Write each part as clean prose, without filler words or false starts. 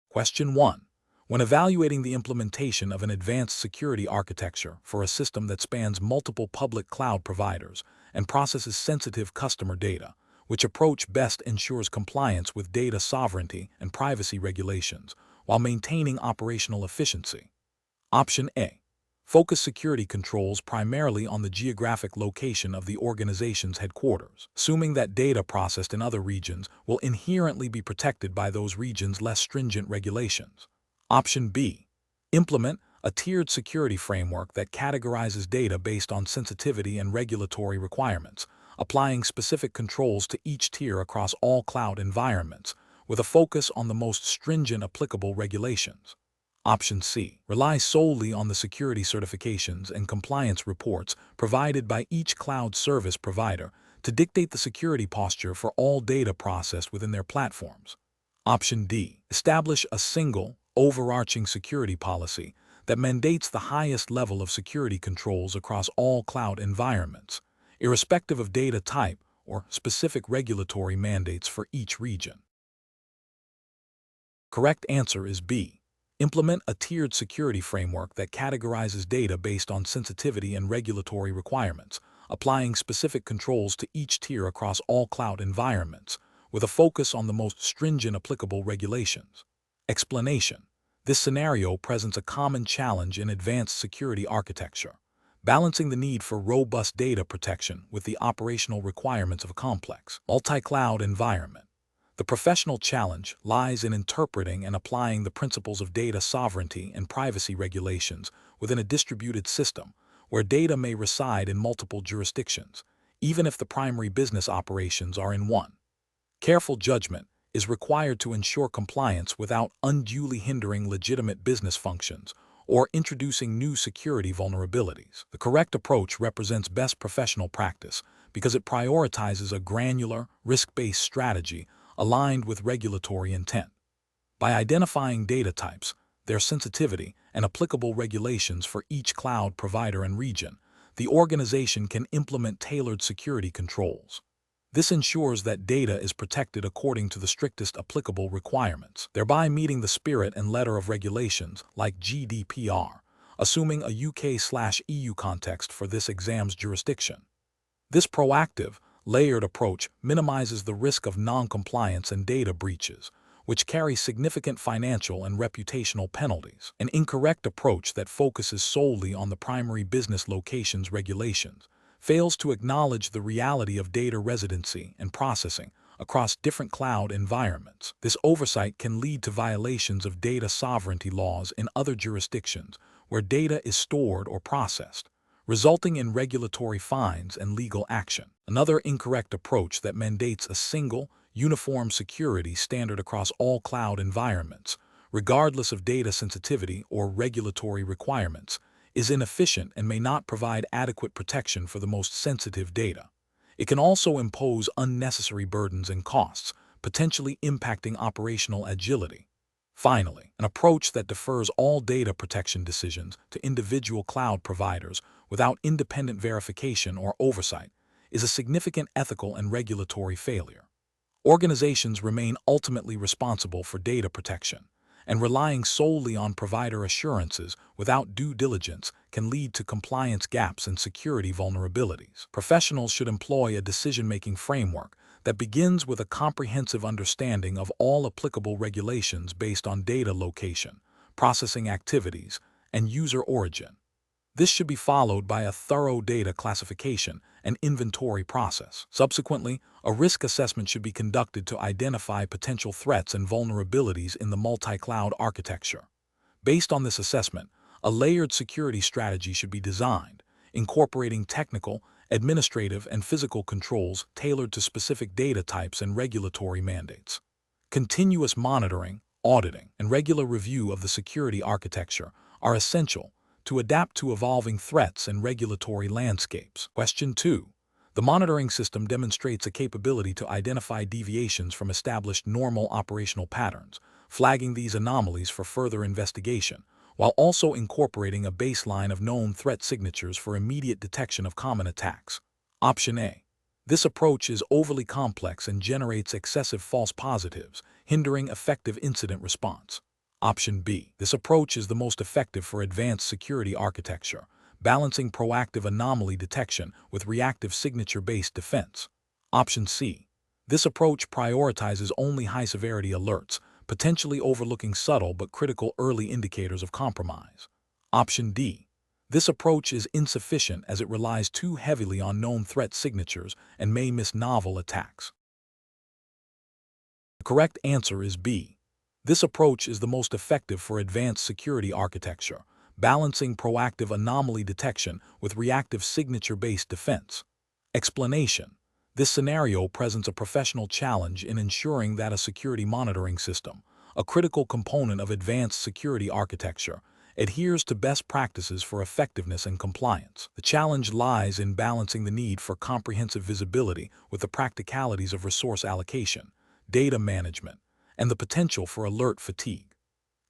Question 1. When evaluating the implementation of an advanced security architecture for a system that spans multiple public cloud providers and processes sensitive customer data, which approach best ensures compliance with data sovereignty and privacy regulations while maintaining operational efficiency? Option A. Focus security controls primarily on the geographic location of the organization's headquarters, assuming that data processed in other regions will inherently be protected by those regions' less stringent regulations. Option B. Implement a tiered security framework that categorizes data based on sensitivity and regulatory requirements, applying specific controls to each tier across all cloud environments, with a focus on the most stringent applicable regulations. Option C. Rely solely on the security certifications and compliance reports provided by each cloud service provider to dictate the security posture for all data processed within their platforms. Option D. Establish a single, overarching security policy that mandates the highest level of security controls across all cloud environments, irrespective of data type or specific regulatory mandates for each region. Correct answer is B. Implement a tiered security framework that categorizes data based on sensitivity and regulatory requirements, applying specific controls to each tier across all cloud environments, with a focus on the most stringent applicable regulations. Explanation. This scenario presents a common challenge in advanced security architecture, balancing the need for robust data protection with the operational requirements of a complex, multi-cloud environment. The professional challenge lies in interpreting and applying the principles of data sovereignty and privacy regulations within a distributed system where data may reside in multiple jurisdictions, even if the primary business operations are in one. Careful judgment is required to ensure compliance without unduly hindering legitimate business functions or introducing new security vulnerabilities. The correct approach represents best professional practice because it prioritizes a granular, risk-based strategy aligned with regulatory intent. By identifying data types, their sensitivity, and applicable regulations for each cloud provider and region, the organization can implement tailored security controls. This ensures that data is protected according to the strictest applicable requirements, thereby meeting the spirit and letter of regulations like GDPR, assuming a UK/EU context for this exam's jurisdiction. This proactive, layered approach minimizes the risk of non-compliance and data breaches, which carry significant financial and reputational penalties. An incorrect approach that focuses solely on the primary business location's regulations fails to acknowledge the reality of data residency and processing across different cloud environments. This oversight can lead to violations of data sovereignty laws in other jurisdictions where data is stored or processed, resulting in regulatory fines and legal action. Another incorrect approach that mandates a single, uniform security standard across all cloud environments, regardless of data sensitivity or regulatory requirements, is inefficient and may not provide adequate protection for the most sensitive data. It can also impose unnecessary burdens and costs, potentially impacting operational agility. Finally, an approach that defers all data protection decisions to individual cloud providers without independent verification or oversight is a significant ethical and regulatory failure. Organizations remain ultimately responsible for data protection, and relying solely on provider assurances without due diligence can lead to compliance gaps and security vulnerabilities. Professionals should employ a decision-making framework that begins with a comprehensive understanding of all applicable regulations based on data location, processing activities, and user origin. This should be followed by a thorough data classification and inventory process. Subsequently, a risk assessment should be conducted to identify potential threats and vulnerabilities in the multi-cloud architecture. Based on this assessment, a layered security strategy should be designed, incorporating technical, administrative, and physical controls tailored to specific data types and regulatory mandates. Continuous monitoring, auditing, and regular review of the security architecture are essential to adapt to evolving threats and regulatory landscapes. Question 2. The monitoring system demonstrates a capability to identify deviations from established normal operational patterns, flagging these anomalies for further investigation, while also incorporating a baseline of known threat signatures for immediate detection of common attacks. Option A. This approach is overly complex and generates excessive false positives, hindering effective incident response. Option B. This approach is the most effective for advanced security architecture, balancing proactive anomaly detection with reactive signature-based defense. Option C. This approach prioritizes only high-severity alerts, potentially overlooking subtle but critical early indicators of compromise. Option D. This approach is insufficient as it relies too heavily on known threat signatures and may miss novel attacks. The correct answer is B. This approach is the most effective for advanced security architecture, balancing proactive anomaly detection with reactive signature-based defense. Explanation: this scenario presents a professional challenge in ensuring that a security monitoring system, a critical component of advanced security architecture, adheres to best practices for effectiveness and compliance. The challenge lies in balancing the need for comprehensive visibility with the practicalities of resource allocation, data management, and the potential for alert fatigue.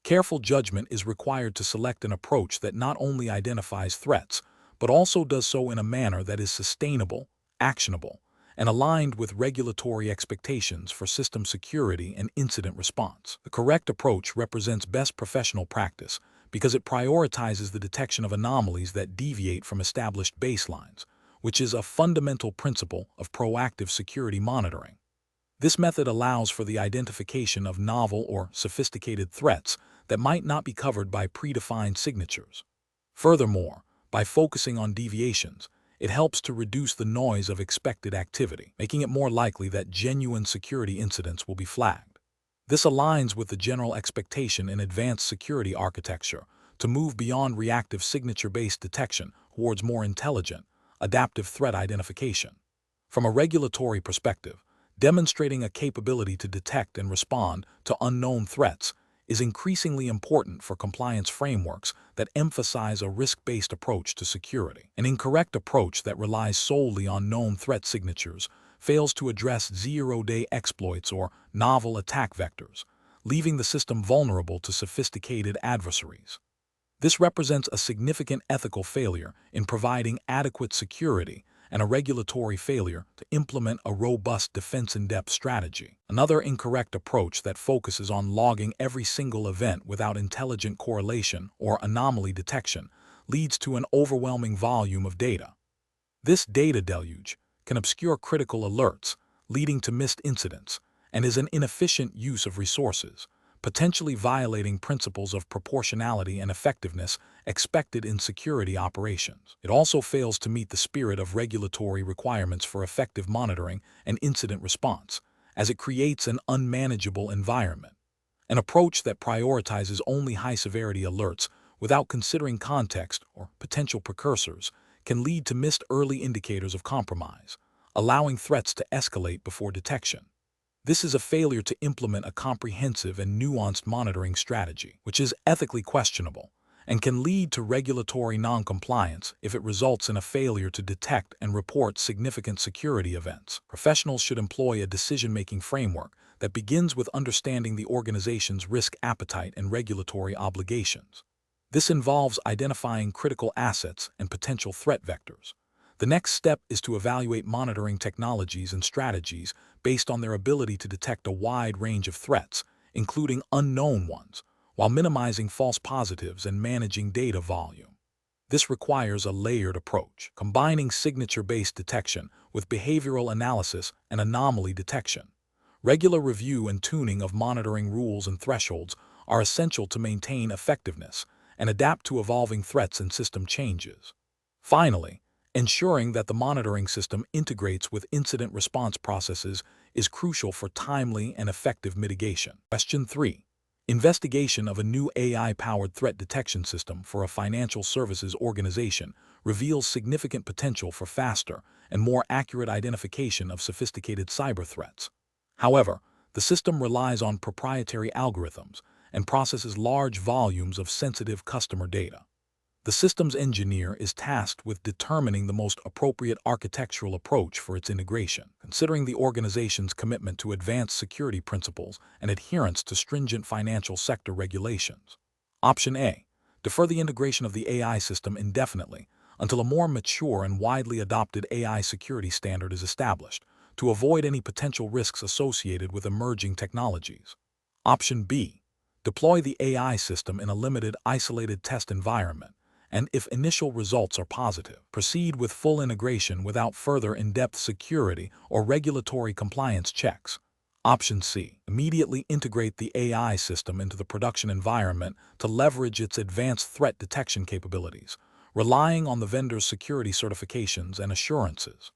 Careful judgment is required to select an approach that not only identifies threats, but also does so in a manner that is sustainable, actionable, and aligned with regulatory expectations for system security and incident response. The correct approach represents best professional practice because it prioritizes the detection of anomalies that deviate from established baselines, which is a fundamental principle of proactive security monitoring. This method allows for the identification of novel or sophisticated threats that might not be covered by predefined signatures. Furthermore, by focusing on deviations, it helps to reduce the noise of expected activity, making it more likely that genuine security incidents will be flagged. This aligns with the general expectation in advanced security architecture to move beyond reactive signature-based detection towards more intelligent, adaptive threat identification. From a regulatory perspective, demonstrating a capability to detect and respond to unknown threats is increasingly important for compliance frameworks that emphasize a risk-based approach to security. An incorrect approach that relies solely on known threat signatures fails to address zero-day exploits or novel attack vectors, leaving the system vulnerable to sophisticated adversaries. This represents a significant ethical failure in providing adequate security and a regulatory failure to implement a robust defense-in-depth strategy. Another incorrect approach that focuses on logging every single event without intelligent correlation or anomaly detection leads to an overwhelming volume of data. This data deluge can obscure critical alerts, leading to missed incidents, and is an inefficient use of resources, potentially violating principles of proportionality and effectiveness expected in security operations. It also fails to meet the spirit of regulatory requirements for effective monitoring and incident response, as it creates an unmanageable environment. An approach that prioritizes only high-severity alerts without considering context or potential precursors can lead to missed early indicators of compromise, allowing threats to escalate before detection. This is a failure to implement a comprehensive and nuanced monitoring strategy, which is ethically questionable and can lead to regulatory non-compliance if it results in a failure to detect and report significant security events. Professionals should employ a decision-making framework that begins with understanding the organization's risk appetite and regulatory obligations. This involves identifying critical assets and potential threat vectors. The next step is to evaluate monitoring technologies and strategies based on their ability to detect a wide range of threats, including unknown ones, while minimizing false positives and managing data volume. This requires a layered approach, combining signature-based detection with behavioral analysis and anomaly detection. Regular review and tuning of monitoring rules and thresholds are essential to maintain effectiveness and adapt to evolving threats and system changes. Finally, ensuring that the monitoring system integrates with incident response processes is crucial for timely and effective mitigation. Question 3. Investigation of a new AI-powered threat detection system for a financial services organization reveals significant potential for faster and more accurate identification of sophisticated cyber threats. However, the system relies on proprietary algorithms and processes large volumes of sensitive customer data. The systems engineer is tasked with determining the most appropriate architectural approach for its integration, considering the organization's commitment to advanced security principles and adherence to stringent financial sector regulations. Option A. Defer the integration of the AI system indefinitely until a more mature and widely adopted AI security standard is established, to avoid any potential risks associated with emerging technologies. Option B. Deploy the AI system in a limited, isolated test environment, and if initial results are positive, proceed with full integration without further in-depth security or regulatory compliance checks. Option C. Immediately integrate the AI system into the production environment to leverage its advanced threat detection capabilities, relying on the vendor's security certifications and assurances.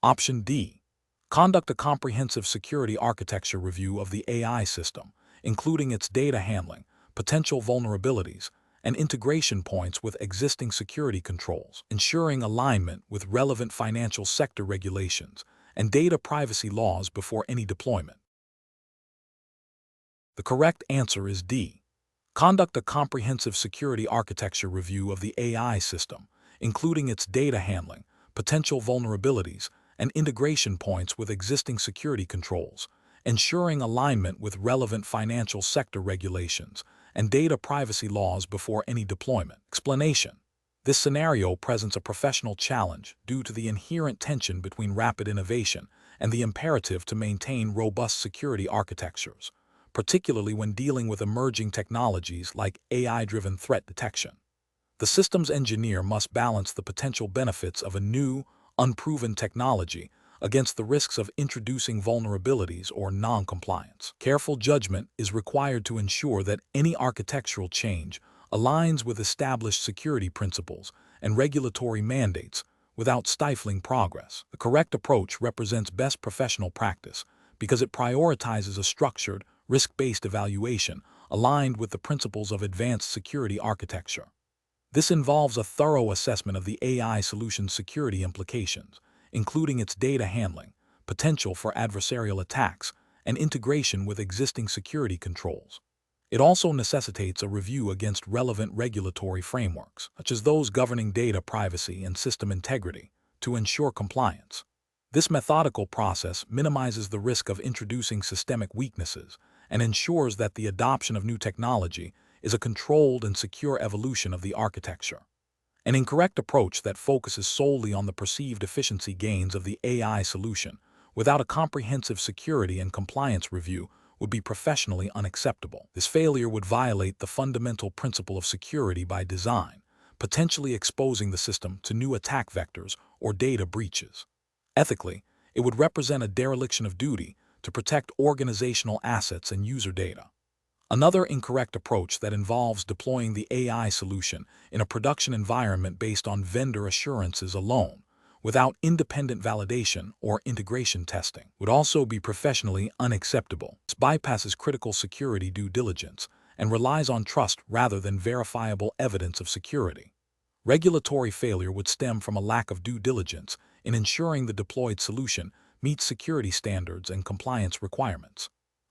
Option D. Conduct a comprehensive security architecture review of the AI system, including its data handling, potential vulnerabilities, and integration points with existing security controls, ensuring alignment with relevant financial sector regulations and data privacy laws before any deployment. The correct answer is D. Conduct a comprehensive security architecture review of the AI system, including its data handling, potential vulnerabilities, and integration points with existing security controls, ensuring alignment with relevant financial sector regulations and data privacy laws before any deployment. Explanation. This scenario presents a professional challenge due to the inherent tension between rapid innovation and the imperative to maintain robust security architectures, particularly when dealing with emerging technologies like AI-driven threat detection. The systems engineer must balance the potential benefits of a new, unproven technology against the risks of introducing vulnerabilities or non-compliance. Careful judgment is required to ensure that any architectural change aligns with established security principles and regulatory mandates without stifling progress. The correct approach represents best professional practice because it prioritizes a structured, risk-based evaluation aligned with the principles of advanced security architecture. This involves a thorough assessment of the AI solution's security implications, including its data handling, potential for adversarial attacks, and integration with existing security controls. It also necessitates a review against relevant regulatory frameworks, such as those governing data privacy and system integrity, to ensure compliance. This methodical process minimizes the risk of introducing systemic weaknesses and ensures that the adoption of new technology is a controlled and secure evolution of the architecture. An incorrect approach that focuses solely on the perceived efficiency gains of the AI solution without a comprehensive security and compliance review would be professionally unacceptable. This failure would violate the fundamental principle of security by design, potentially exposing the system to new attack vectors or data breaches. Ethically, it would represent a dereliction of duty to protect organizational assets and user data. Another incorrect approach that involves deploying the AI solution in a production environment based on vendor assurances alone, without independent validation or integration testing, would also be professionally unacceptable. This bypasses critical security due diligence and relies on trust rather than verifiable evidence of security. Regulatory failure would stem from a lack of due diligence in ensuring the deployed solution meets security standards and compliance requirements.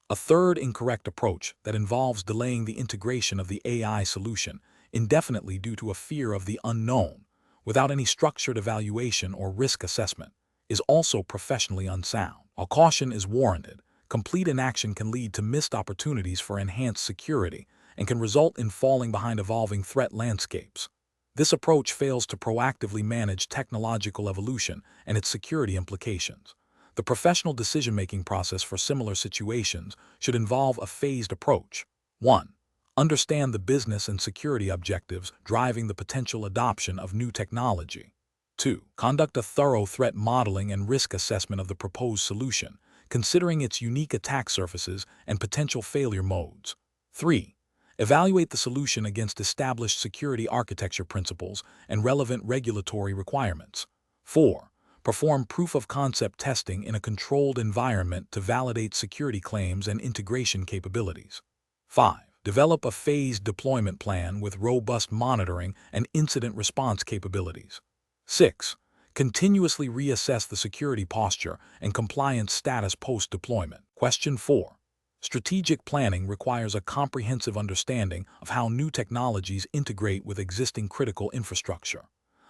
A third incorrect approach that involves delaying the integration of the AI solution indefinitely due to a fear of the unknown, without any structured evaluation or risk assessment, is also professionally unsound. While caution is warranted, complete inaction can lead to missed opportunities for enhanced security and can result in falling behind evolving threat landscapes. This approach fails to proactively manage technological evolution and its security implications. The professional decision-making process for similar situations should involve a phased approach. 1. Understand the business and security objectives driving the potential adoption of new technology. 2. Conduct a thorough threat modeling and risk assessment of the proposed solution, considering its unique attack surfaces and potential failure modes. 3. Evaluate the solution against established security architecture principles and relevant regulatory requirements. 4. Perform proof-of-concept testing in a controlled environment to validate security claims and integration capabilities. 5. Develop a phased deployment plan with robust monitoring and incident response capabilities. 6. Continuously reassess the security posture and compliance status post-deployment. Question 4. Strategic planning requires a comprehensive understanding of how new technologies integrate with existing critical infrastructure.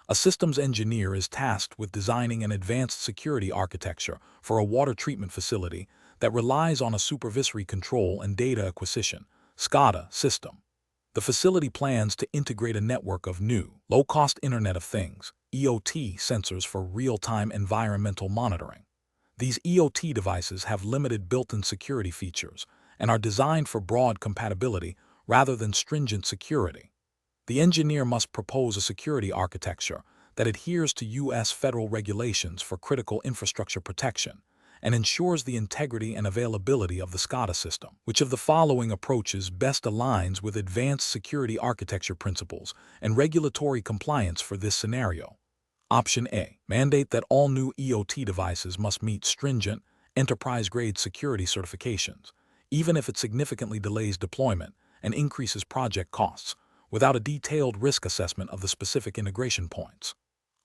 A systems engineer is tasked with designing an advanced security architecture for a water treatment facility that relies on a supervisory control and data acquisition (SCADA) system. The facility plans to integrate a network of new, low-cost Internet of Things (IoT) sensors for real-time environmental monitoring. These IoT devices have limited built-in security features and are designed for broad compatibility rather than stringent security. The engineer must propose a security architecture that adheres to U.S. federal regulations for critical infrastructure protection and ensures the integrity and availability of the SCADA system. Which of the following approaches best aligns with advanced security architecture principles and regulatory compliance for this scenario? Option A. Mandate that all new EOT devices must meet stringent, enterprise-grade security certifications, even if it significantly delays deployment and increases project costs, without a detailed risk assessment of the specific integration points.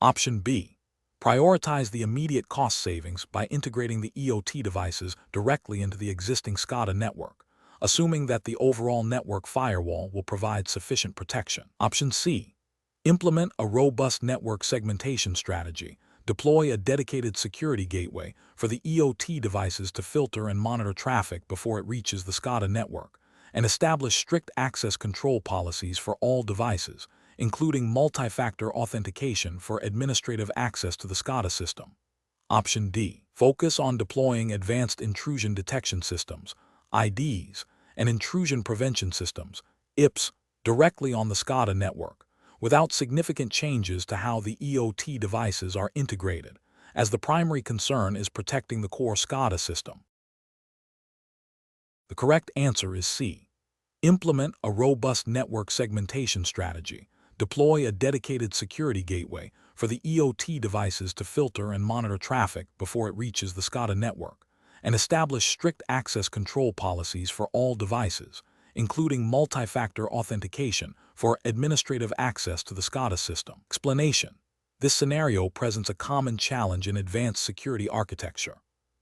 Option B. Prioritize the immediate cost savings by integrating the EOT devices directly into the existing SCADA network, assuming that the overall network firewall will provide sufficient protection. Option C. Implement a robust network segmentation strategy. Deploy a dedicated security gateway for the EOT devices to filter and monitor traffic before it reaches the SCADA network, and establish strict access control policies for all devices, including multi-factor authentication for administrative access to the SCADA system. Option D. Focus on deploying advanced intrusion detection systems, IDs, and intrusion prevention systems, IPS, directly on the SCADA network, without significant changes to how the EOT devices are integrated, as the primary concern is protecting the core SCADA system. The correct answer is C. Implement a robust network segmentation strategy. Deploy a dedicated security gateway for the EOT devices to filter and monitor traffic before it reaches the SCADA network, and establish strict access control policies for all devices, including multi-factor authentication for administrative access to the SCADA system. Explanation. This scenario presents a common challenge in advanced security architecture,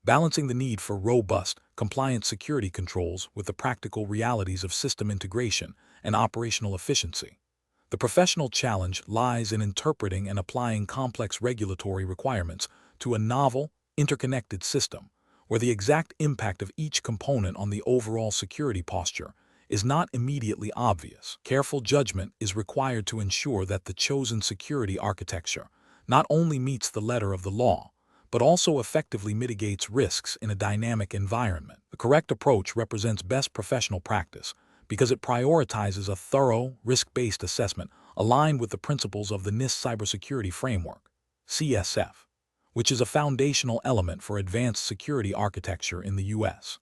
balancing the need for robust, compliant security controls with the practical realities of system integration and operational efficiency. The professional challenge lies in interpreting and applying complex regulatory requirements to a novel, interconnected system, where the exact impact of each component on the overall security posture is not immediately obvious. Careful judgment is required to ensure that the chosen security architecture not only meets the letter of the law, but also effectively mitigates risks in a dynamic environment. The correct approach represents best professional practice because it prioritizes a thorough, risk-based assessment aligned with the principles of the NIST Cybersecurity Framework, CSF, which is a foundational element for advanced security architecture in the U.S.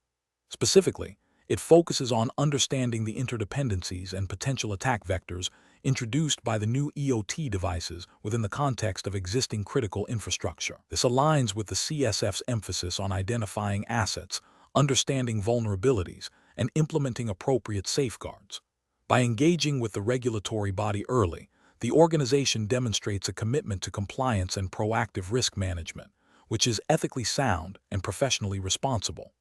Specifically, it focuses on understanding the interdependencies and potential attack vectors introduced by the new EOT devices within the context of existing critical infrastructure. This aligns with the CSF's emphasis on identifying assets, understanding vulnerabilities, and implementing appropriate safeguards. By engaging with the regulatory body early, the organization demonstrates a commitment to compliance and proactive risk management, which is ethically sound and professionally responsible.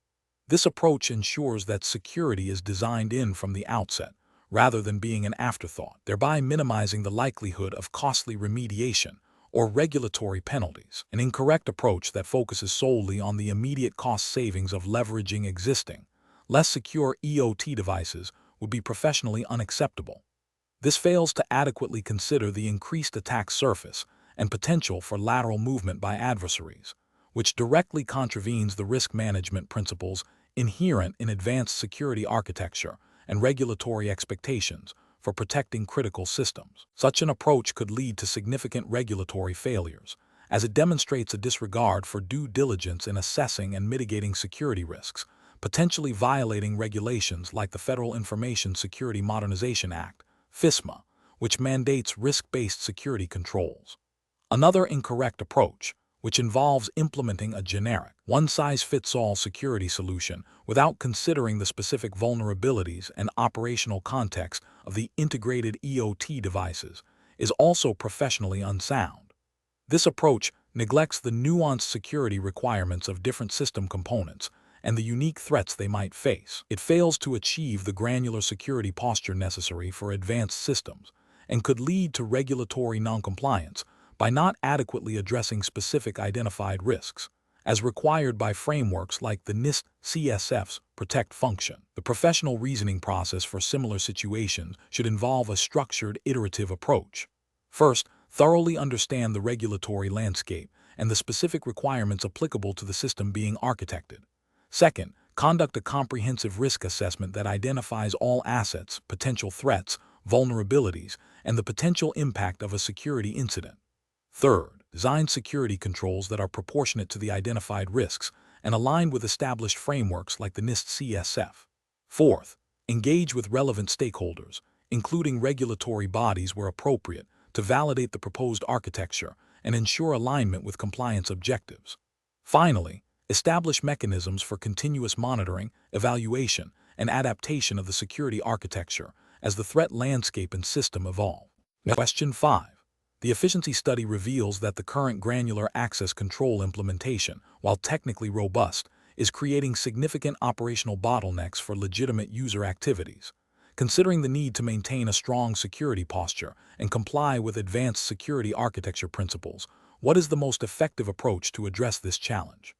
This approach ensures that security is designed in from the outset, rather than being an afterthought, thereby minimizing the likelihood of costly remediation or regulatory penalties. An incorrect approach that focuses solely on the immediate cost savings of leveraging existing, less secure EOT devices would be professionally unacceptable. This fails to adequately consider the increased attack surface and potential for lateral movement by adversaries, which directly contravenes the risk management principles inherent in advanced security architecture and regulatory expectations for protecting critical systems. Such an approach could lead to significant regulatory failures, as it demonstrates a disregard for due diligence in assessing and mitigating security risks, potentially violating regulations like the Federal Information Security Modernization Act, FISMA, which mandates risk-based security controls. Another incorrect approach, which involves implementing a generic, one-size-fits-all security solution without considering the specific vulnerabilities and operational context of the integrated EOT devices, is also professionally unsound. This approach neglects the nuanced security requirements of different system components and the unique threats they might face. It fails to achieve the granular security posture necessary for advanced systems and could lead to regulatory noncompliance by not adequately addressing specific identified risks, as required by frameworks like the NIST CSF's Protect function. The professional reasoning process for similar situations should involve a structured, iterative approach. First, thoroughly understand the regulatory landscape and the specific requirements applicable to the system being architected. Second, Conduct a comprehensive risk assessment that identifies all assets, potential threats, vulnerabilities, and the potential impact of a security incident. Third, design security controls that are proportionate to the identified risks and aligned with established frameworks like the NIST CSF. Fourth, engage with relevant stakeholders, including regulatory bodies where appropriate, to validate the proposed architecture and ensure alignment with compliance objectives. Finally, establish mechanisms for continuous monitoring, evaluation, and adaptation of the security architecture as the threat landscape and system evolve. Question 5. The efficiency study reveals that the current granular access control implementation, while technically robust, is creating significant operational bottlenecks for legitimate user activities. Considering the need to maintain a strong security posture and comply with advanced security architecture principles, what is the most effective approach to address this challenge?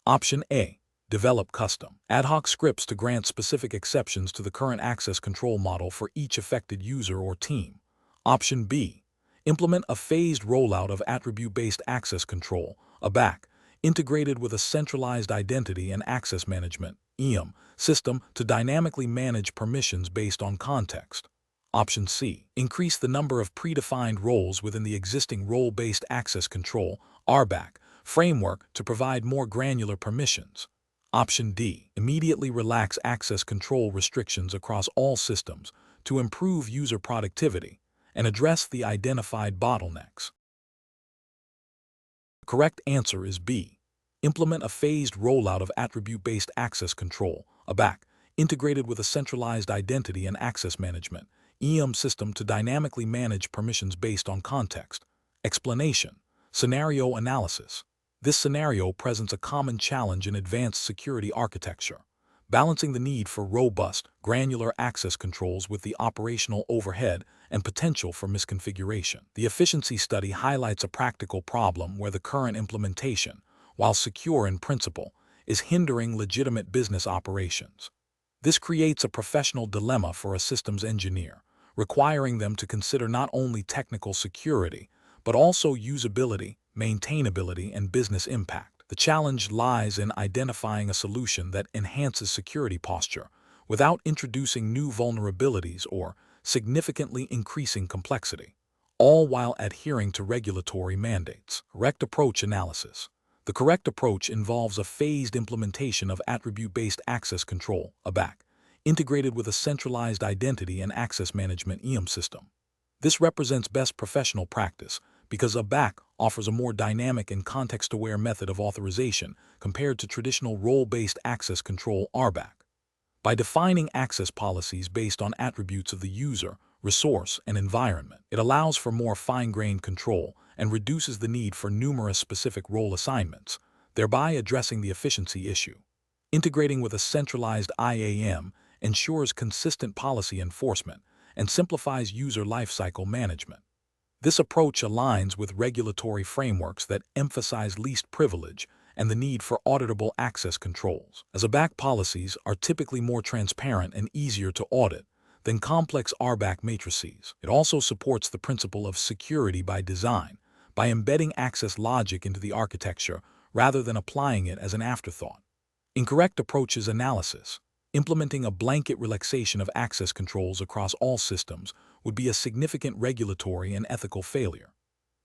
Option A. Develop custom, ad hoc scripts to grant specific exceptions to the current access control model for each affected user or team. Option B. Implement a phased rollout of attribute-based access control, ABAC, integrated with a centralized identity and access management (IAM) system to dynamically manage permissions based on context. Option C. Increase the number of predefined roles within the existing role-based access control (RBAC) framework to provide more granular permissions. Option D. Immediately relax access control restrictions across all systems to improve user productivity and address the identified bottlenecks. The correct answer is B. Implement a phased rollout of attribute-based access control, ABAC, integrated with a centralized identity and access management (IAM) system to dynamically manage permissions based on context. Explanation. Scenario analysis. This scenario presents a common challenge in advanced security architecture, balancing the need for robust, granular access controls with the operational overhead and potential for misconfiguration. The efficiency study highlights a practical problem where the current implementation, while secure in principle, is hindering legitimate business operations. This creates a professional dilemma for a systems engineer, requiring them to consider not only technical security, but also usability, maintainability, and business impact. The challenge lies in identifying a solution that enhances security posture without introducing new vulnerabilities or significantly increasing complexity, all while adhering to regulatory mandates. Correct approach analysis. The correct approach involves a phased implementation of attribute-based access control, ABAC, integrated with a centralized identity and access management (IAM) system. This represents best professional practice because ABAC offers a more dynamic and context-aware method of authorization compared to traditional role-based access control (RBAC). By defining access policies based on attributes of the user, resource, and environment, it allows for more fine-grained control and reduces the need for numerous specific role assignments, thereby addressing the efficiency issue. Integrating with a centralized IAM ensures consistent policy enforcement and simplifies user lifecycle management. This approach aligns with regulatory frameworks that emphasize least privilege and the need for auditable access controls, as ABAC policies are typically more transparent and easier to audit than complex RBAC matrices. It also supports the principle of security by design by embedding access logic into the architecture rather than applying it as an afterthought. Incorrect approaches analysis. Implementing a blanket relaxation of access controls across all systems would be a significant regulatory and ethical failure.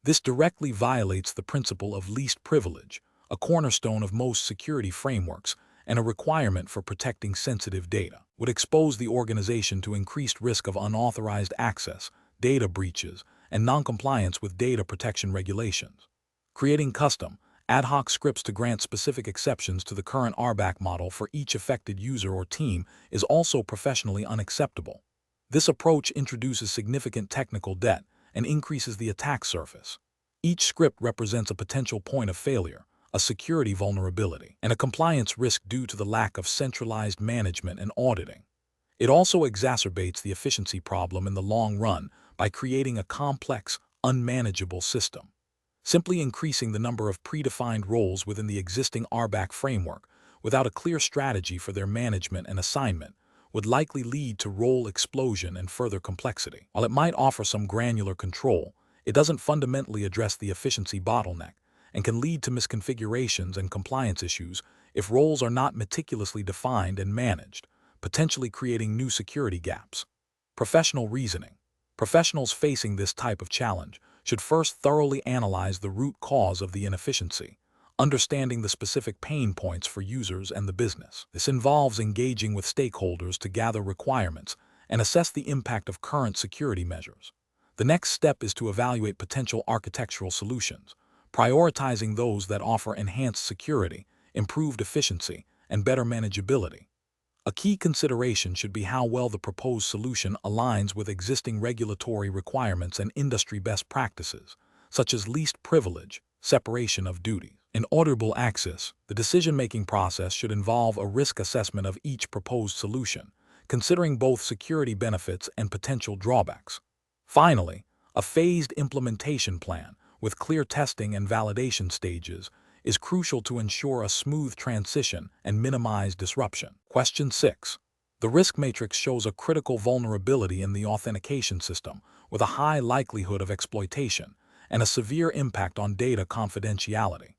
This directly violates the principle of least privilege, a cornerstone of most security frameworks and a requirement for protecting sensitive data, would expose the organization to increased risk of unauthorized access, data breaches, and noncompliance with data protection regulations. Creating custom, ad hoc scripts to grant specific exceptions to the current RBAC model for each affected user or team is also professionally unacceptable. This approach introduces significant technical debt and increases the attack surface. Each script represents a potential point of failure, a security vulnerability, and a compliance risk due to the lack of centralized management and auditing. It also exacerbates the efficiency problem in the long run by creating a complex, unmanageable system. Simply increasing the number of predefined roles within the existing RBAC framework without a clear strategy for their management and assignment would likely lead to role explosion and further complexity. While it might offer some granular control, it doesn't fundamentally address the efficiency bottleneck and can lead to misconfigurations and compliance issues if roles are not meticulously defined and managed, potentially creating new security gaps. Professional reasoning. Professionals facing this type of challenge should first thoroughly analyze the root cause of the inefficiency, understanding the specific pain points for users and the business. This involves engaging with stakeholders to gather requirements and assess the impact of current security measures. The next step is to evaluate potential architectural solutions, prioritizing those that offer enhanced security, improved efficiency, and better manageability. A key consideration should be how well the proposed solution aligns with existing regulatory requirements and industry best practices, such as least privilege, separation of duties, and auditable access. The decision-making process should involve a risk assessment of each proposed solution, considering both security benefits and potential drawbacks. Finally, a phased implementation plan with clear testing and validation stages is crucial to ensure a smooth transition and minimize disruption. Question 6. The risk matrix shows a critical vulnerability in the authentication system with a high likelihood of exploitation and a severe impact on data confidentiality.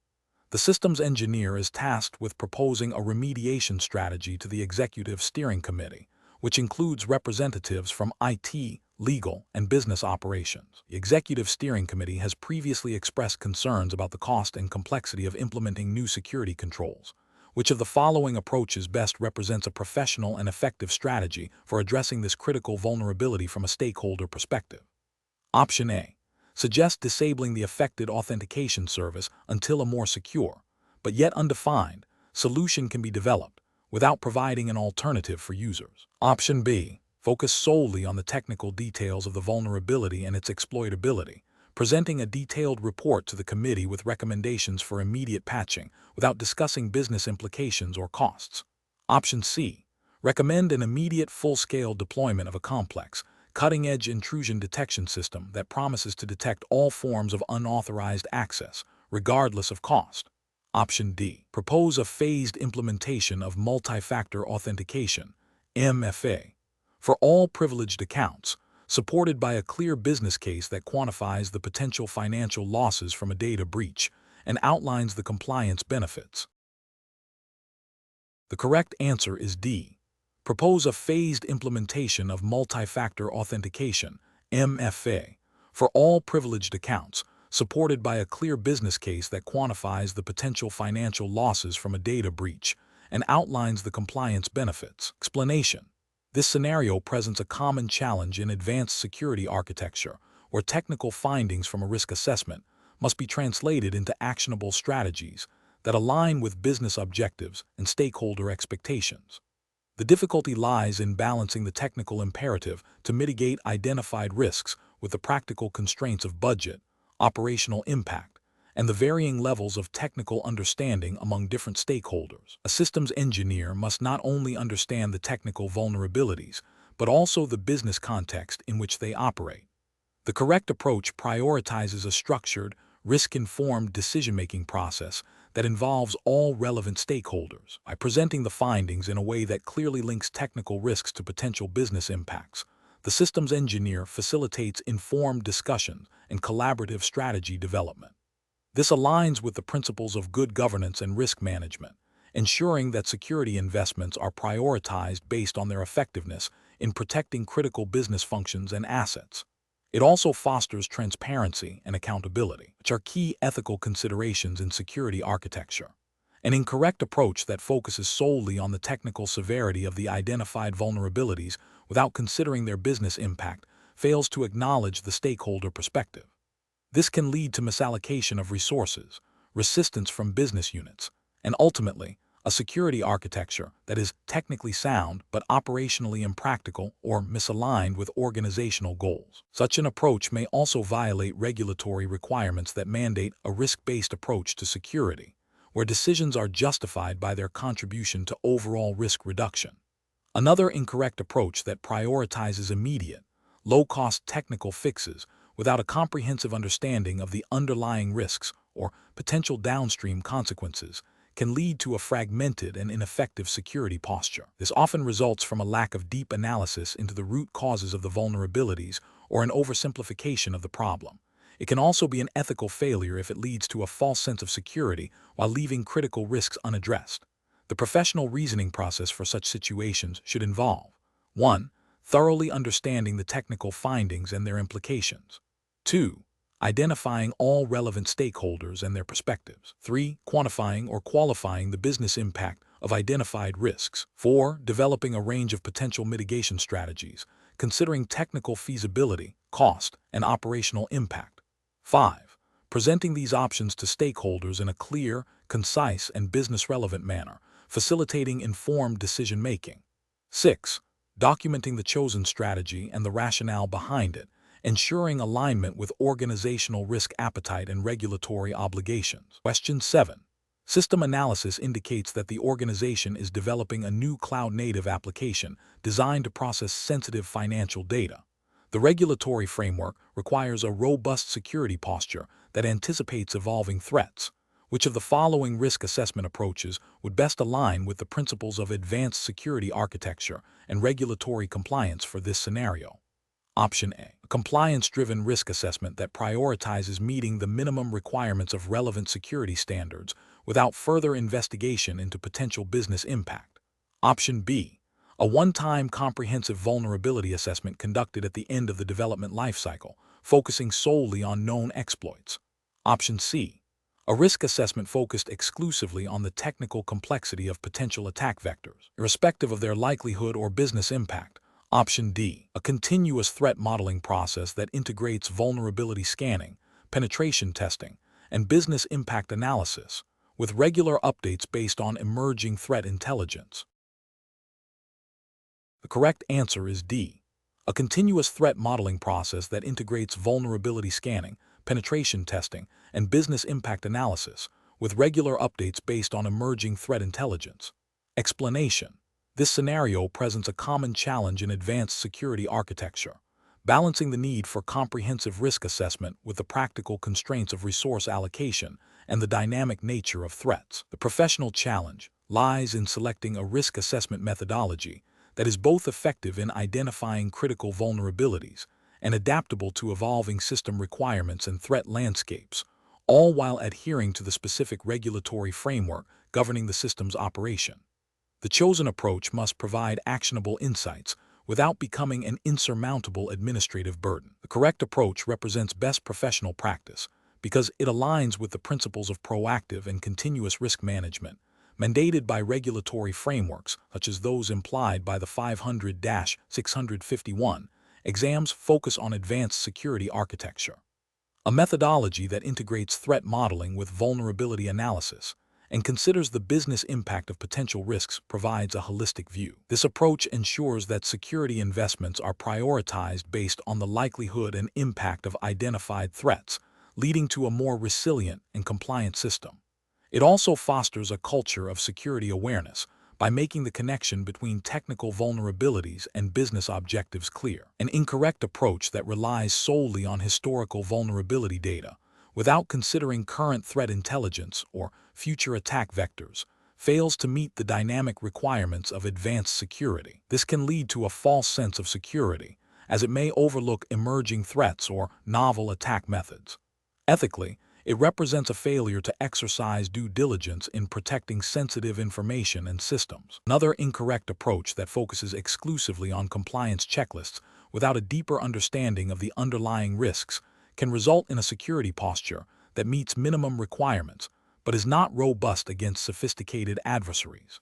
The systems engineer is tasked with proposing a remediation strategy to the Executive Steering Committee, which includes representatives from IT, legal, and business operations. The Executive Steering Committee has previously expressed concerns about the cost and complexity of implementing new security controls. Which of the following approaches best represents a professional and effective strategy for addressing this critical vulnerability from a stakeholder perspective? Option A. Suggest disabling the affected authentication service until a more secure, but yet undefined, solution can be developed without providing an alternative for users. Option B. Focus solely on the technical details of the vulnerability and its exploitability, presenting a detailed report to the committee with recommendations for immediate patching without discussing business implications or costs. Option C. Recommend an immediate full-scale deployment of a complex, cutting-edge intrusion detection system that promises to detect all forms of unauthorized access, regardless of cost. Option D. Propose a phased implementation of multi-factor authentication, MFA, for all privileged accounts, supported by a clear business case that quantifies the potential financial losses from a data breach and outlines the compliance benefits. The correct answer is D. Propose a phased implementation of multi-factor authentication, MFA, for all privileged accounts, supported by a clear business case that quantifies the potential financial losses from a data breach and outlines the compliance benefits. Explanation. This scenario presents a common challenge in advanced security architecture, where technical findings from a risk assessment must be translated into actionable strategies that align with business objectives and stakeholder expectations. The difficulty lies in balancing the technical imperative to mitigate identified risks with the practical constraints of budget, operational impact, and the varying levels of technical understanding among different stakeholders. A systems engineer must not only understand the technical vulnerabilities, but also the business context in which they operate. The correct approach prioritizes a structured, risk-informed decision-making process that involves all relevant stakeholders. By presenting the findings in a way that clearly links technical risks to potential business impacts, the systems engineer facilitates informed discussion and collaborative strategy development. This aligns with the principles of good governance and risk management, ensuring that security investments are prioritized based on their effectiveness in protecting critical business functions and assets. It also fosters transparency and accountability, which are key ethical considerations in security architecture. An incorrect approach that focuses solely on the technical severity of the identified vulnerabilities without considering their business impact fails to acknowledge the stakeholder perspective. This can lead to misallocation of resources, resistance from business units, and ultimately, a security architecture that is technically sound but operationally impractical or misaligned with organizational goals. Such an approach may also violate regulatory requirements that mandate a risk-based approach to security, where decisions are justified by their contribution to overall risk reduction. Another incorrect approach that prioritizes immediate, low-cost technical fixes without a comprehensive understanding of the underlying risks or potential downstream consequences can lead to a fragmented and ineffective security posture. This often results from a lack of deep analysis into the root causes of the vulnerabilities or an oversimplification of the problem, It can also be an ethical failure if it leads to a false sense of security while leaving critical risks unaddressed. The professional reasoning process for such situations should involve 1. Thoroughly understanding the technical findings and their implications. 2. Identifying all relevant stakeholders and their perspectives. 3. Quantifying or qualifying the business impact of identified risks. 4. Developing a range of potential mitigation strategies, considering technical feasibility, cost, and operational impact. 5. Presenting these options to stakeholders in a clear, concise, and business-relevant manner, facilitating informed decision-making. 6. Documenting the chosen strategy and the rationale behind it, ensuring alignment with organizational risk appetite and regulatory obligations. Question 7. System analysis indicates that the organization is developing a new cloud-native application designed to process sensitive financial data. The regulatory framework requires a robust security posture that anticipates evolving threats. Which of the following risk assessment approaches would best align with the principles of advanced security architecture and regulatory compliance for this scenario? Option A. A compliance-driven risk assessment that prioritizes meeting the minimum requirements of relevant security standards without further investigation into potential business impact. Option B. A one-time comprehensive vulnerability assessment conducted at the end of the development lifecycle, focusing solely on known exploits. Option C. A risk assessment focused exclusively on the technical complexity of potential attack vectors, irrespective of their likelihood or business impact. Option D. A continuous threat modeling process that integrates vulnerability scanning, penetration testing, and business impact analysis, with regular updates based on emerging threat intelligence. The correct answer is D. A continuous threat modeling process that integrates vulnerability scanning, penetration testing, and business impact analysis, with regular updates based on emerging threat intelligence. Explanation. This scenario presents a common challenge in advanced security architecture, balancing the need for comprehensive risk assessment with the practical constraints of resource allocation and the dynamic nature of threats. The professional challenge lies in selecting a risk assessment methodology that is both effective in identifying critical vulnerabilities and adaptable to evolving system requirements and threat landscapes, all while adhering to the specific regulatory framework governing the system's operation. The chosen approach must provide actionable insights without becoming an insurmountable administrative burden. The correct approach represents best professional practice because it aligns with the principles of proactive and continuous risk management, mandated by regulatory frameworks such as those implied by the 500-651 exams focus on advanced security architecture, a methodology that integrates threat modeling with vulnerability analysis and considers the business impact of potential risks provides a holistic view. This approach ensures that security investments are prioritized based on the likelihood and impact of identified threats, leading to a more resilient and compliant system. It also fosters a culture of security awareness by making the connection between technical vulnerabilities and business objectives clear. An incorrect approach that relies solely on historical vulnerability data without considering current threat intelligence or future attack vectors fails to meet the dynamic requirements of advanced security. This can lead to a false sense of security, as it may overlook emerging threats or novel attack methods. Ethically, it represents a failure to exercise due diligence in protecting sensitive information and systems. Another incorrect approach that focuses exclusively on compliance checklists without a deeper understanding of the underlying risks can result in a security posture that meets minimum requirements but is not robust against sophisticated adversaries.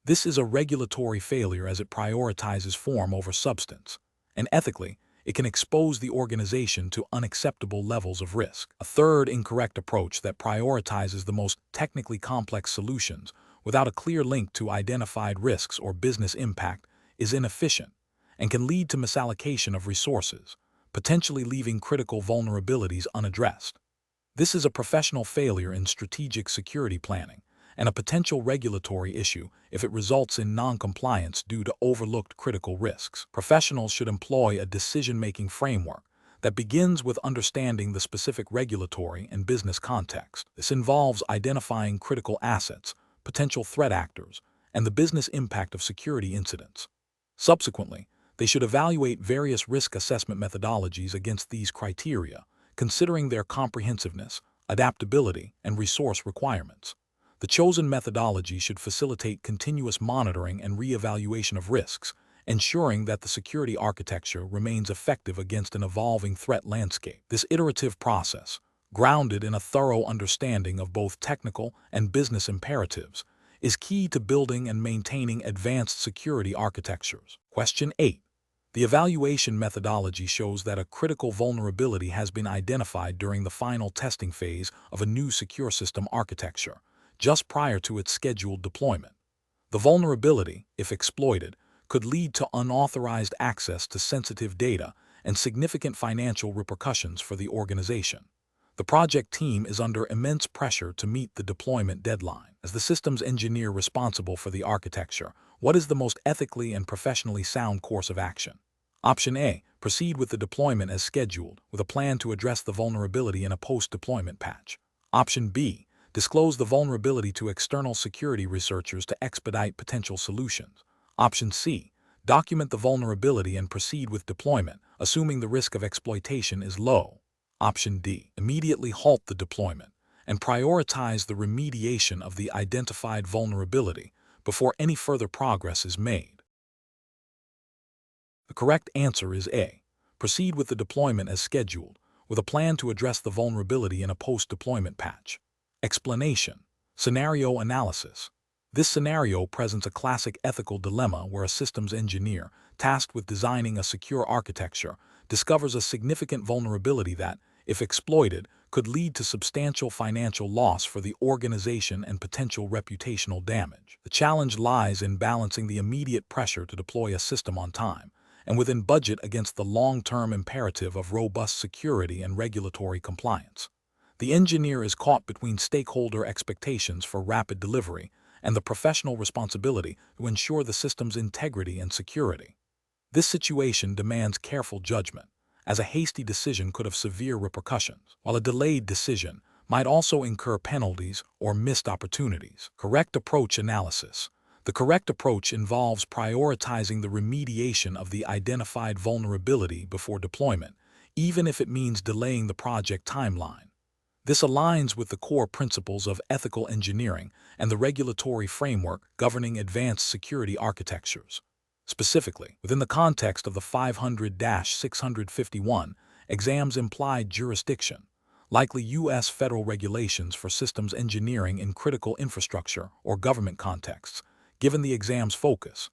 This is a regulatory failure as it prioritizes form over substance, and ethically, it can expose the organization to unacceptable levels of risk. A third incorrect approach that prioritizes the most technically complex solutions without a clear link to identified risks or business impact is inefficient and can lead to misallocation of resources, potentially leaving critical vulnerabilities unaddressed. This is a professional failure in strategic security planning and a potential regulatory issue if it results in non-compliance due to overlooked critical risks. Professionals should employ a decision-making framework that begins with understanding the specific regulatory and business context. This involves identifying critical assets, potential threat actors, and the business impact of security incidents. Subsequently, they should evaluate various risk assessment methodologies against these criteria, considering their comprehensiveness, adaptability, and resource requirements. The chosen methodology should facilitate continuous monitoring and re-evaluation of risks, ensuring that the security architecture remains effective against an evolving threat landscape. This iterative process, grounded in a thorough understanding of both technical and business imperatives, is key to building and maintaining advanced security architectures. Question 8. The evaluation methodology shows that a critical vulnerability has been identified during the final testing phase of a new secure system architecture, just prior to its scheduled deployment. The vulnerability, if exploited, could lead to unauthorized access to sensitive data and significant financial repercussions for the organization. The project team is under immense pressure to meet the deployment deadline. As the systems engineer responsible for the architecture, what is the most ethically and professionally sound course of action? Option A. Proceed with the deployment as scheduled, with a plan to address the vulnerability in a post-deployment patch. Option B. Disclose the vulnerability to external security researchers to expedite potential solutions. Option C. Document the vulnerability and proceed with deployment, assuming the risk of exploitation is low. Option D. Immediately halt the deployment and prioritize the remediation of the identified vulnerability before any further progress is made. The correct answer is A. Proceed with the deployment as scheduled, with a plan to address the vulnerability in a post-deployment patch. Explanation. Scenario analysis. This scenario presents a classic ethical dilemma where a systems engineer, tasked with designing a secure architecture, discovers a significant vulnerability that, if exploited, could lead to substantial financial loss for the organization and potential reputational damage. The challenge lies in balancing the immediate pressure to deploy a system on time and within budget against the long-term imperative of robust security and regulatory compliance. The engineer is caught between stakeholder expectations for rapid delivery and the professional responsibility to ensure the system's integrity and security. This situation demands careful judgment, as a hasty decision could have severe repercussions, while a delayed decision might also incur penalties or missed opportunities. Correct approach analysis. The correct approach involves prioritizing the remediation of the identified vulnerability before deployment, even if it means delaying the project timeline. This aligns with the core principles of ethical engineering and the regulatory framework governing advanced security architectures. Specifically, within the context of the 500-651 exams implied jurisdiction, likely U.S. federal regulations for systems engineering in critical infrastructure or government contexts, given the exam's focus.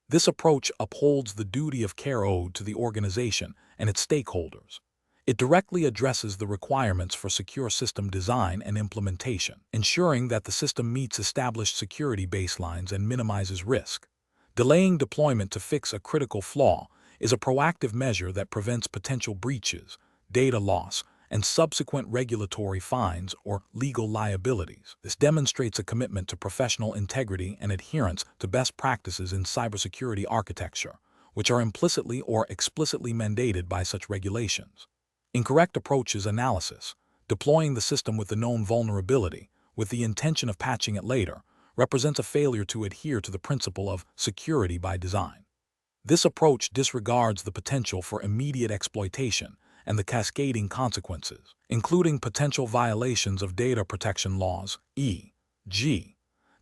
This approach upholds the duty of care owed to the organization and its stakeholders. It directly addresses the requirements for secure system design and implementation, ensuring that the system meets established security baselines and minimizes risk. Delaying deployment to fix a critical flaw is a proactive measure that prevents potential breaches, data loss, and subsequent regulatory fines or legal liabilities. This demonstrates a commitment to professional integrity and adherence to best practices in cybersecurity architecture, which are implicitly or explicitly mandated by such regulations. Incorrect approaches analysis. Deploying the system with the known vulnerability, with the intention of patching it later, represents a failure to adhere to the principle of security by design. This approach disregards the potential for immediate exploitation and the cascading consequences, including potential violations of data protection laws, e.g.,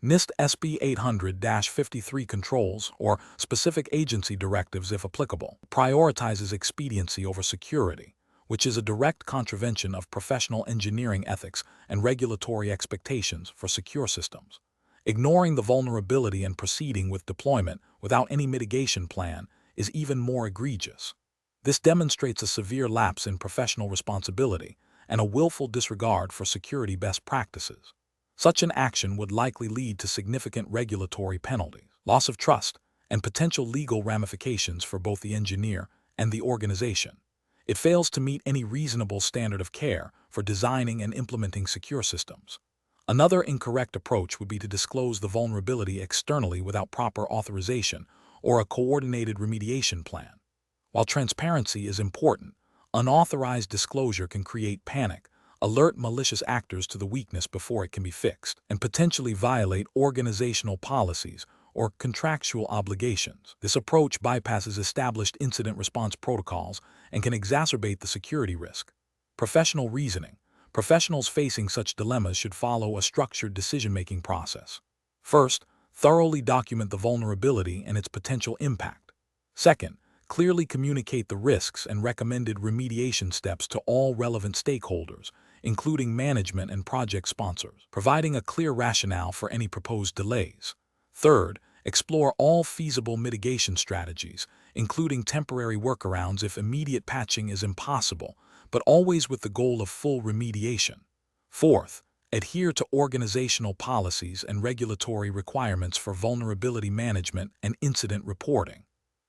NIST SB 800-53 controls or specific agency directives if applicable, prioritizes expediency over security, which is a direct contravention of professional engineering ethics and regulatory expectations for secure systems. Ignoring the vulnerability and proceeding with deployment without any mitigation plan is even more egregious. This demonstrates a severe lapse in professional responsibility and a willful disregard for security best practices. Such an action would likely lead to significant regulatory penalties, loss of trust, and potential legal ramifications for both the engineer and the organization. It fails to meet any reasonable standard of care for designing and implementing secure systems. Another incorrect approach would be to disclose the vulnerability externally without proper authorization or a coordinated remediation plan. While transparency is important, unauthorized disclosure can create panic, alert malicious actors to the weakness before it can be fixed, and potentially violate organizational policies or contractual obligations. This approach bypasses established incident response protocols and can exacerbate the security risk. Professional reasoning. Professionals facing such dilemmas should follow a structured decision-making process. First, thoroughly document the vulnerability and its potential impact. Second, clearly communicate the risks and recommended remediation steps to all relevant stakeholders, including management and project sponsors, providing a clear rationale for any proposed delays. Third, explore all feasible mitigation strategies, including temporary workarounds if immediate patching is impossible, but always with the goal of full remediation. Fourth, adhere to organizational policies and regulatory requirements for vulnerability management and incident reporting.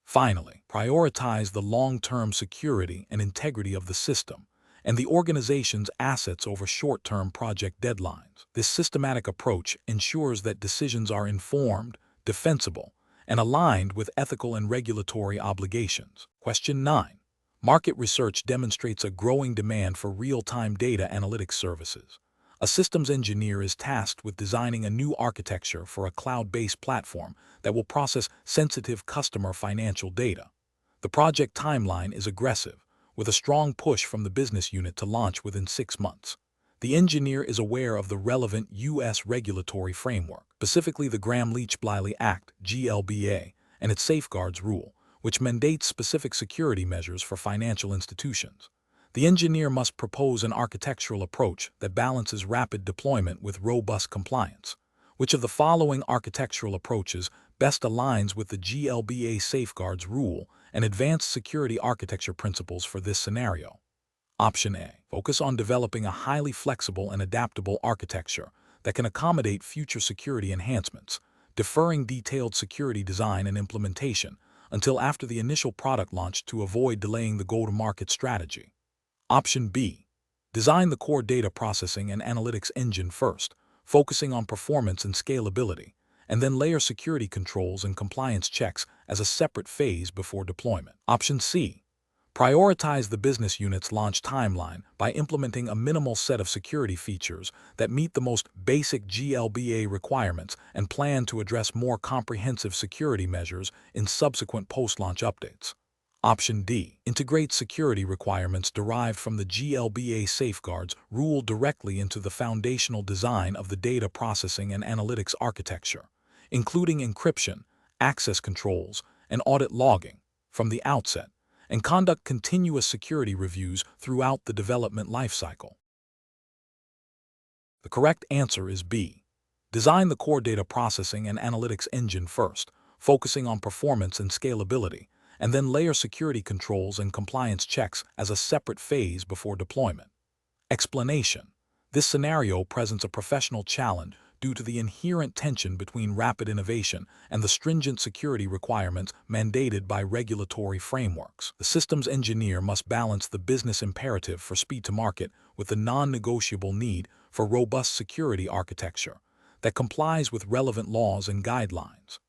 Finally, prioritize the long-term security and integrity of the system and the organization's assets over short-term project deadlines. This systematic approach ensures that decisions are informed, defensible, and aligned with ethical and regulatory obligations. Question 9. Market research demonstrates a growing demand for real-time data analytics services. A systems engineer is tasked with designing a new architecture for a cloud-based platform that will process sensitive customer financial data. The project timeline is aggressive, with a strong push from the business unit to launch within 6 months. The engineer is aware of the relevant U.S. regulatory framework, specifically the Gramm-Leach-Bliley Act (GLBA) and its safeguards rule, which mandates specific security measures for financial institutions. The engineer must propose an architectural approach that balances rapid deployment with robust compliance. Which of the following architectural approaches best aligns with the GLBA safeguards rule and advanced security architecture principles for this scenario? Option A. Focus on developing a highly flexible and adaptable architecture that can accommodate future security enhancements, deferring detailed security design and implementation until after the initial product launch to avoid delaying the go-to-market strategy. Option B. Design the core data processing and analytics engine first, focusing on performance and scalability, and then layer security controls and compliance checks as a separate phase before deployment. Option C. Prioritize the business unit's launch timeline by implementing a minimal set of security features that meet the most basic GLBA requirements and plan to address more comprehensive security measures in subsequent post-launch updates. Option D. Integrate security requirements derived from the GLBA safeguards rule directly into the foundational design of the data processing and analytics architecture, including encryption, access controls, and audit logging from the outset, and conduct continuous security reviews throughout the development lifecycle. The correct answer is B. Design the core data processing and analytics engine first, focusing on performance and scalability, and then layer security controls and compliance checks as a separate phase before deployment. Explanation. This scenario presents a professional challenge due to the inherent tension between rapid innovation and the stringent security requirements mandated by regulatory frameworks. The systems engineer must balance the business imperative for speed to market with the non-negotiable need for robust security architecture that complies with relevant laws and guidelines.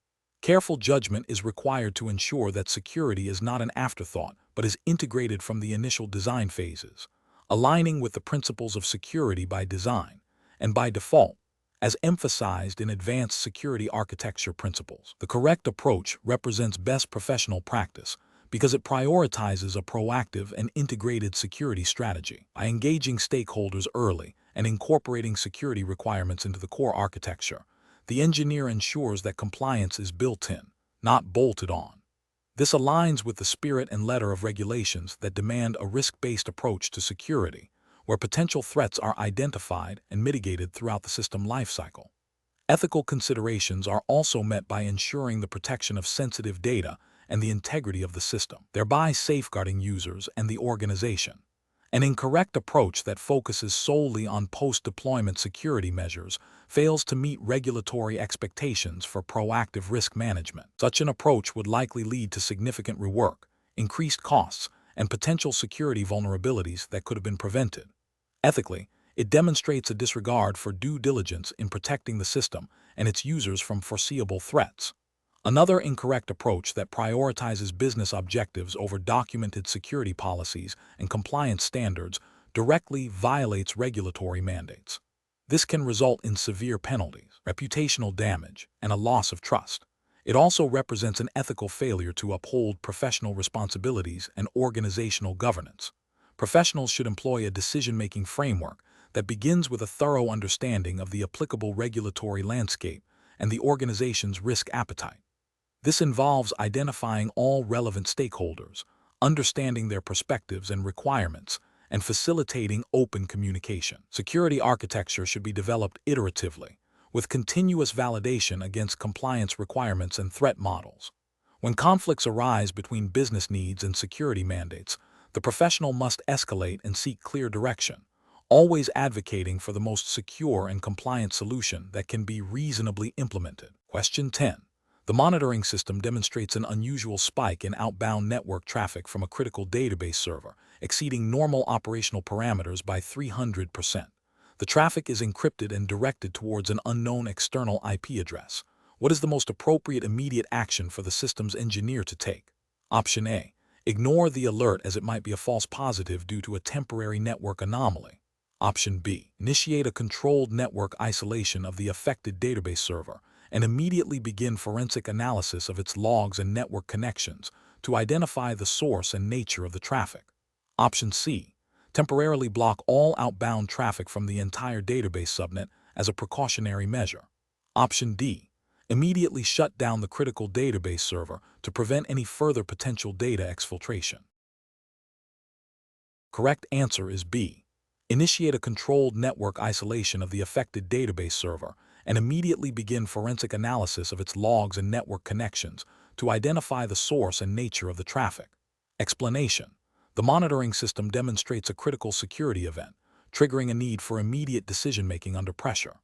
Careful judgment is required to ensure that security is not an afterthought but is integrated from the initial design phases, aligning with the principles of security by design and by default, as emphasized in advanced security architecture principles. The correct approach represents best professional practice because it prioritizes a proactive and integrated security strategy. By engaging stakeholders early and incorporating security requirements into the core architecture, the engineer ensures that compliance is built in, not bolted on. This aligns with the spirit and letter of regulations that demand a risk-based approach to security, where potential threats are identified and mitigated throughout the system lifecycle. Ethical considerations are also met by ensuring the protection of sensitive data and the integrity of the system, thereby safeguarding users and the organization. An incorrect approach that focuses solely on post-deployment security measures fails to meet regulatory expectations for proactive risk management. Such an approach would likely lead to significant rework, increased costs, and potential security vulnerabilities that could have been prevented. Ethically, it demonstrates a disregard for due diligence in protecting the system and its users from foreseeable threats. Another incorrect approach that prioritizes business objectives over documented security policies and compliance standards directly violates regulatory mandates. This can result in severe penalties, reputational damage, and a loss of trust. It also represents an ethical failure to uphold professional responsibilities and organizational governance. Professionals should employ a decision-making framework that begins with a thorough understanding of the applicable regulatory landscape and the organization's risk appetite. This involves identifying all relevant stakeholders, understanding their perspectives and requirements, and facilitating open communication. Security architecture should be developed iteratively, with continuous validation against compliance requirements and threat models. When conflicts arise between business needs and security mandates, the professional must escalate and seek clear direction, always advocating for the most secure and compliant solution that can be reasonably implemented. Question 10. The monitoring system demonstrates an unusual spike in outbound network traffic from a critical database server, exceeding normal operational parameters by 300%. The traffic is encrypted and directed towards an unknown external IP address. What is the most appropriate immediate action for the system's engineer to take? Option A. Ignore the alert as it might be a false positive due to a temporary network anomaly. Option B. Initiate a controlled network isolation of the affected database server and immediately begin forensic analysis of its logs and network connections to identify the source and nature of the traffic. Option C. Temporarily block all outbound traffic from the entire database subnet as a precautionary measure. Option D. Immediately shut down the critical database server to prevent any further potential data exfiltration. Correct answer is B. Initiate a controlled network isolation of the affected database server and immediately begin forensic analysis of its logs and network connections to identify the source and nature of the traffic. Explanation. The monitoring system demonstrates a critical security event, triggering a need for immediate decision-making under pressure.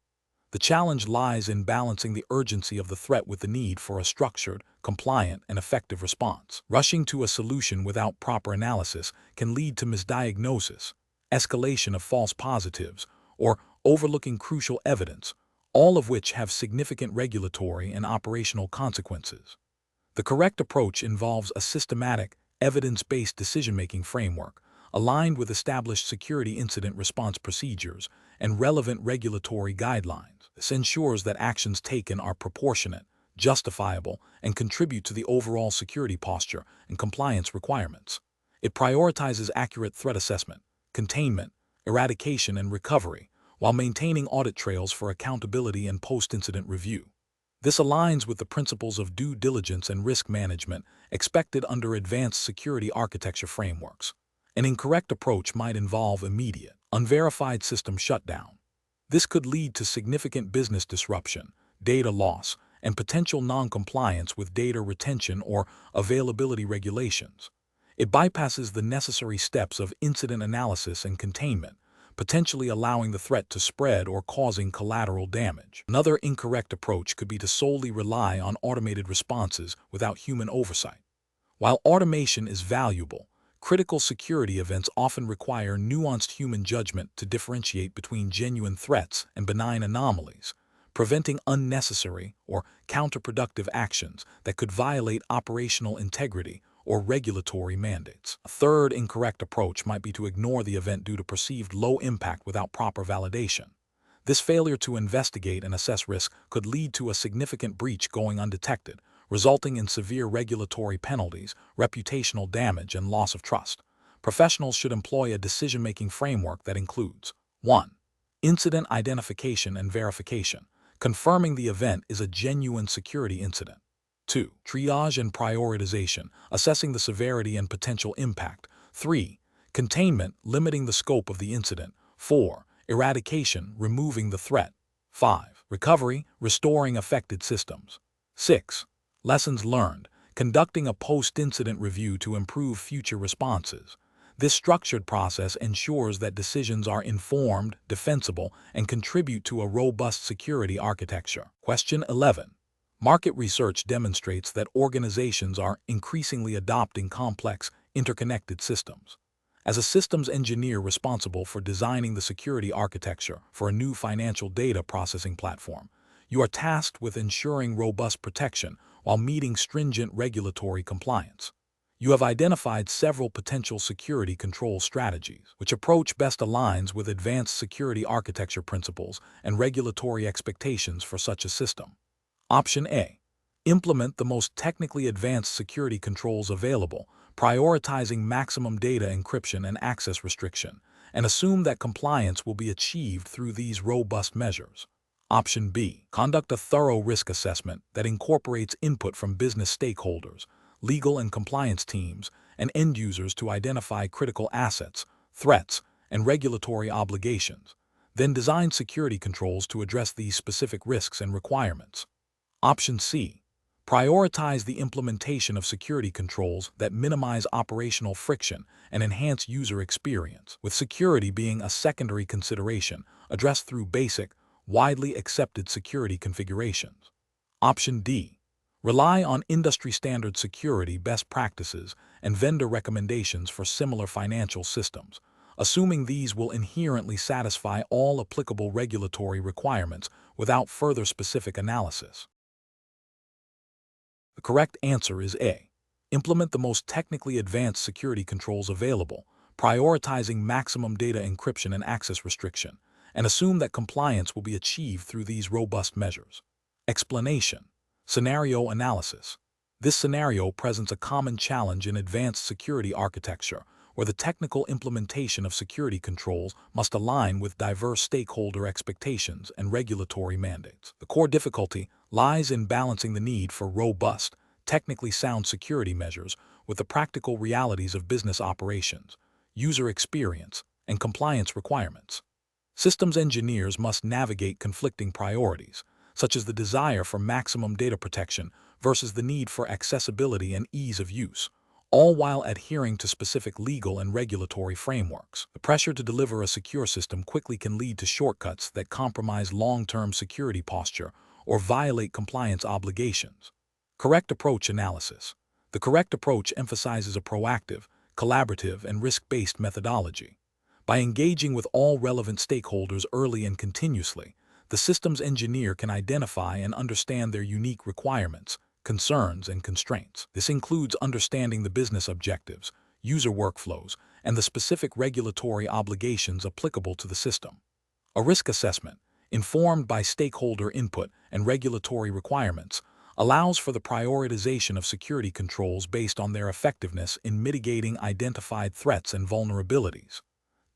The challenge lies in balancing the urgency of the threat with the need for a structured, compliant, and effective response. Rushing to a solution without proper analysis can lead to misdiagnosis, escalation of false positives, or overlooking crucial evidence, all of which have significant regulatory and operational consequences. The correct approach involves a systematic, evidence-based decision-making framework aligned with established security incident response procedures and relevant regulatory guidelines. This ensures that actions taken are proportionate, justifiable, and contribute to the overall security posture and compliance requirements. It prioritizes accurate threat assessment, containment, eradication, and recovery, while maintaining audit trails for accountability and post-incident review. This aligns with the principles of due diligence and risk management expected under advanced security architecture frameworks. An incorrect approach might involve immediate, unverified system shutdown. This could lead to significant business disruption, data loss, and potential non-compliance with data retention or availability regulations. It bypasses the necessary steps of incident analysis and containment, potentially allowing the threat to spread or causing collateral damage. Another incorrect approach could be to solely rely on automated responses without human oversight. While automation is valuable, critical security events often require nuanced human judgment to differentiate between genuine threats and benign anomalies, preventing unnecessary or counterproductive actions that could violate operational integrity or regulatory mandates. A third incorrect approach might be to ignore the event due to perceived low impact without proper validation. This failure to investigate and assess risk could lead to a significant breach going undetected, resulting in severe regulatory penalties, reputational damage, and loss of trust. Professionals should employ a decision-making framework that includes 1. Incident identification and verification, confirming the event is a genuine security incident. 2. Triage and prioritization, assessing the severity and potential impact. 3. Containment, limiting the scope of the incident. 4. Eradication, removing the threat. 5. Recovery, restoring affected systems. 6. Lessons learned, conducting a post-incident review to improve future responses. This structured process ensures that decisions are informed, defensible, and contribute to a robust security architecture. Question 11. Market research demonstrates that organizations are increasingly adopting complex, interconnected systems. As a systems engineer responsible for designing the security architecture for a new financial data processing platform, you are tasked with ensuring robust protection while meeting stringent regulatory compliance. You have identified several potential security control strategies. Which approach best aligns with advanced security architecture principles and regulatory expectations for such a system? Option A. Implement the most technically advanced security controls available, prioritizing maximum data encryption and access restriction, and assume that compliance will be achieved through these robust measures. Option B. Conduct a thorough risk assessment that incorporates input from business stakeholders, legal and compliance teams, and end users to identify critical assets, threats, and regulatory obligations. Then design security controls to address these specific risks and requirements. Option C. Prioritize the implementation of security controls that minimize operational friction and enhance user experience, with security being a secondary consideration addressed through basic, widely accepted security configurations. Option D. Rely on industry-standard security best practices and vendor recommendations for similar financial systems, assuming these will inherently satisfy all applicable regulatory requirements without further specific analysis. The correct answer is A. Implement the most technically advanced security controls available, prioritizing maximum data encryption and access restriction, and assume that compliance will be achieved through these robust measures. Explanation. Scenario analysis. This scenario presents a common challenge in advanced security architecture, where the technical implementation of security controls must align with diverse stakeholder expectations and regulatory mandates. The core difficulty lies in balancing the need for robust, technically sound security measures with the practical realities of business operations, user experience, and compliance requirements. Systems engineers must navigate conflicting priorities, such as the desire for maximum data protection versus the need for accessibility and ease of use, all while adhering to specific legal and regulatory frameworks. The pressure to deliver a secure system quickly can lead to shortcuts that compromise long-term security posture or violate compliance obligations. Correct approach analysis. The correct approach emphasizes a proactive, collaborative, and risk-based methodology. By engaging with all relevant stakeholders early and continuously, the systems engineer can identify and understand their unique requirements, concerns, and constraints. This includes understanding the business objectives, user workflows, and the specific regulatory obligations applicable to the system. A risk assessment, informed by stakeholder input and regulatory requirements, allows for the prioritization of security controls based on their effectiveness in mitigating identified threats and vulnerabilities.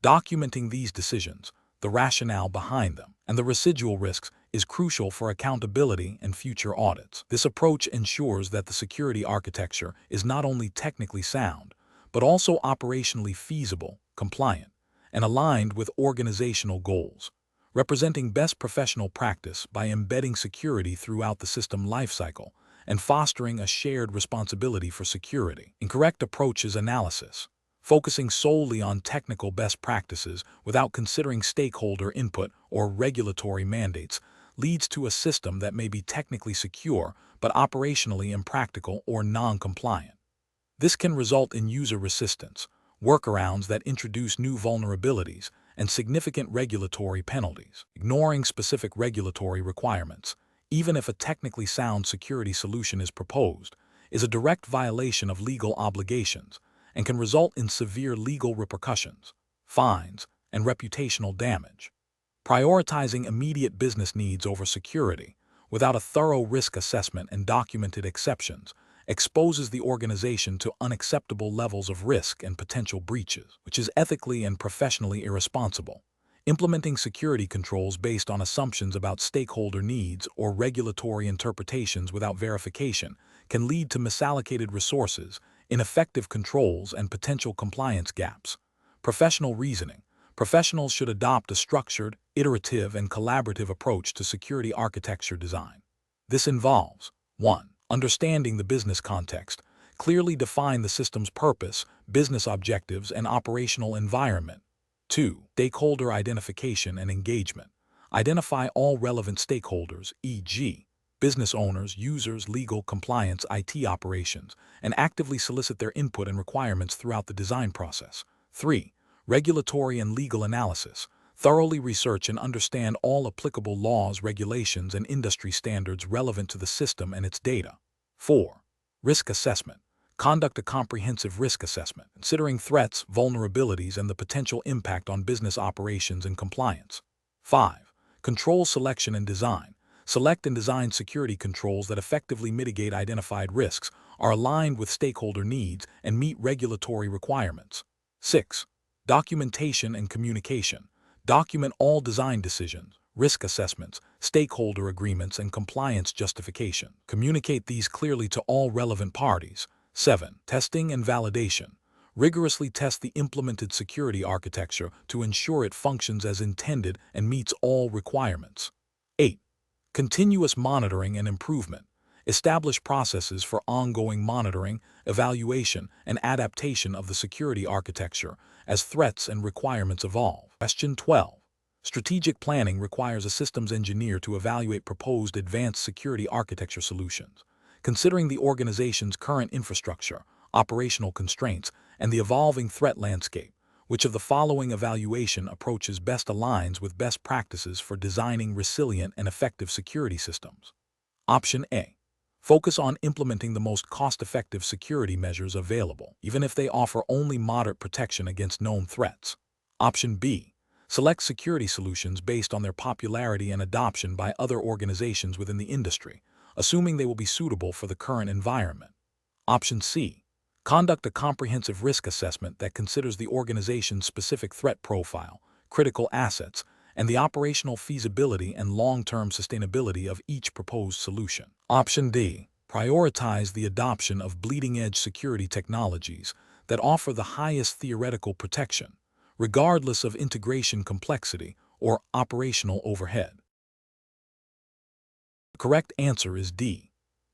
Documenting these decisions, the rationale behind them, and the residual risks is crucial for accountability and future audits. This approach ensures that the security architecture is not only technically sound, but also operationally feasible, compliant, and aligned with organizational goals, representing best professional practice by embedding security throughout the system lifecycle and fostering a shared responsibility for security. Incorrect approach is analysis. Focusing solely on technical best practices without considering stakeholder input or regulatory mandates leads to a system that may be technically secure but operationally impractical or non-compliant. This can result in user resistance, workarounds that introduce new vulnerabilities, and significant regulatory penalties. Ignoring specific regulatory requirements, even if a technically sound security solution is proposed, is a direct violation of legal obligations and can result in severe legal repercussions, fines, and reputational damage. Prioritizing immediate business needs over security, without a thorough risk assessment and documented exceptions, exposes the organization to unacceptable levels of risk and potential breaches, which is ethically and professionally irresponsible. Implementing security controls based on assumptions about stakeholder needs or regulatory interpretations without verification can lead to misallocated resources, ineffective controls, and potential compliance gaps. Professional reasoning. Professionals should adopt a structured, iterative, and collaborative approach to security architecture design. This involves 1. Understanding the business context. Clearly define the system's purpose, business objectives, and operational environment. 2. Stakeholder identification and engagement. Identify all relevant stakeholders, e.g., business owners, users, legal, compliance, IT operations, and actively solicit their input and requirements throughout the design process. 3. Regulatory and legal analysis. Thoroughly research and understand all applicable laws, regulations, and industry standards relevant to the system and its data. 4. Risk assessment. Conduct a comprehensive risk assessment, considering threats, vulnerabilities, and the potential impact on business operations and compliance. 5. Control selection and design. Select and design security controls that effectively mitigate identified risks, are aligned with stakeholder needs, and meet regulatory requirements. 6. Documentation and communication. Document all design decisions, risk assessments, stakeholder agreements, and compliance justification. Communicate these clearly to all relevant parties. 7. Testing and validation. Rigorously test the implemented security architecture to ensure it functions as intended and meets all requirements. 8. Continuous monitoring and improvement. Establish processes for ongoing monitoring, evaluation, and adaptation of the security architecture as threats and requirements evolve. Question 12. Strategic planning requires a systems engineer to evaluate proposed advanced security architecture solutions, considering the organization's current infrastructure, operational constraints, and the evolving threat landscape. Which of the following evaluation approaches best aligns with best practices for designing resilient and effective security systems? Option A. Focus on implementing the most cost-effective security measures available, even if they offer only moderate protection against known threats. Option B. Select security solutions based on their popularity and adoption by other organizations within the industry, assuming they will be suitable for the current environment. Option C. Conduct a comprehensive risk assessment that considers the organization's specific threat profile, critical assets, and the operational feasibility and long-term sustainability of each proposed solution. Option D. Prioritize the adoption of bleeding-edge security technologies that offer the highest theoretical protection, regardless of integration complexity or operational overhead. The correct answer is D.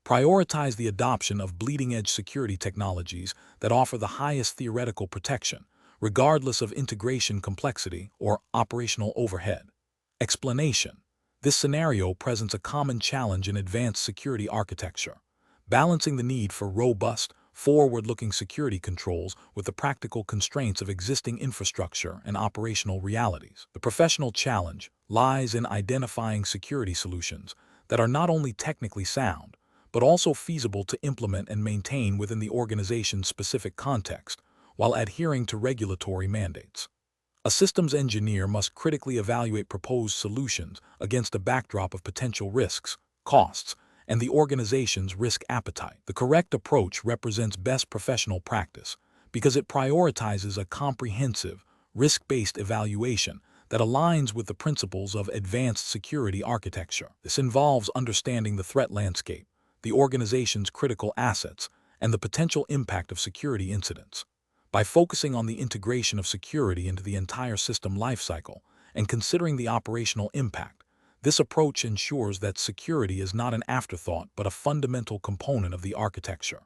Prioritize the adoption of bleeding-edge security technologies that offer the highest theoretical protection, regardless of integration complexity or operational overhead. Explanation. This scenario presents a common challenge in advanced security architecture, balancing the need for robust, forward-looking security controls with the practical constraints of existing infrastructure and operational realities. The professional challenge lies in identifying security solutions that are not only technically sound, but also feasible to implement and maintain within the organization's specific context, while adhering to regulatory mandates. A systems engineer must critically evaluate proposed solutions against a backdrop of potential risks, costs, and the organization's risk appetite. The correct approach represents best professional practice because it prioritizes a comprehensive, risk-based evaluation that aligns with the principles of advanced security architecture. This involves understanding the threat landscape, the organization's critical assets, and the potential impact of security incidents. By focusing on the integration of security into the entire system lifecycle and considering the operational impact, this approach ensures that security is not an afterthought but a fundamental component of the architecture.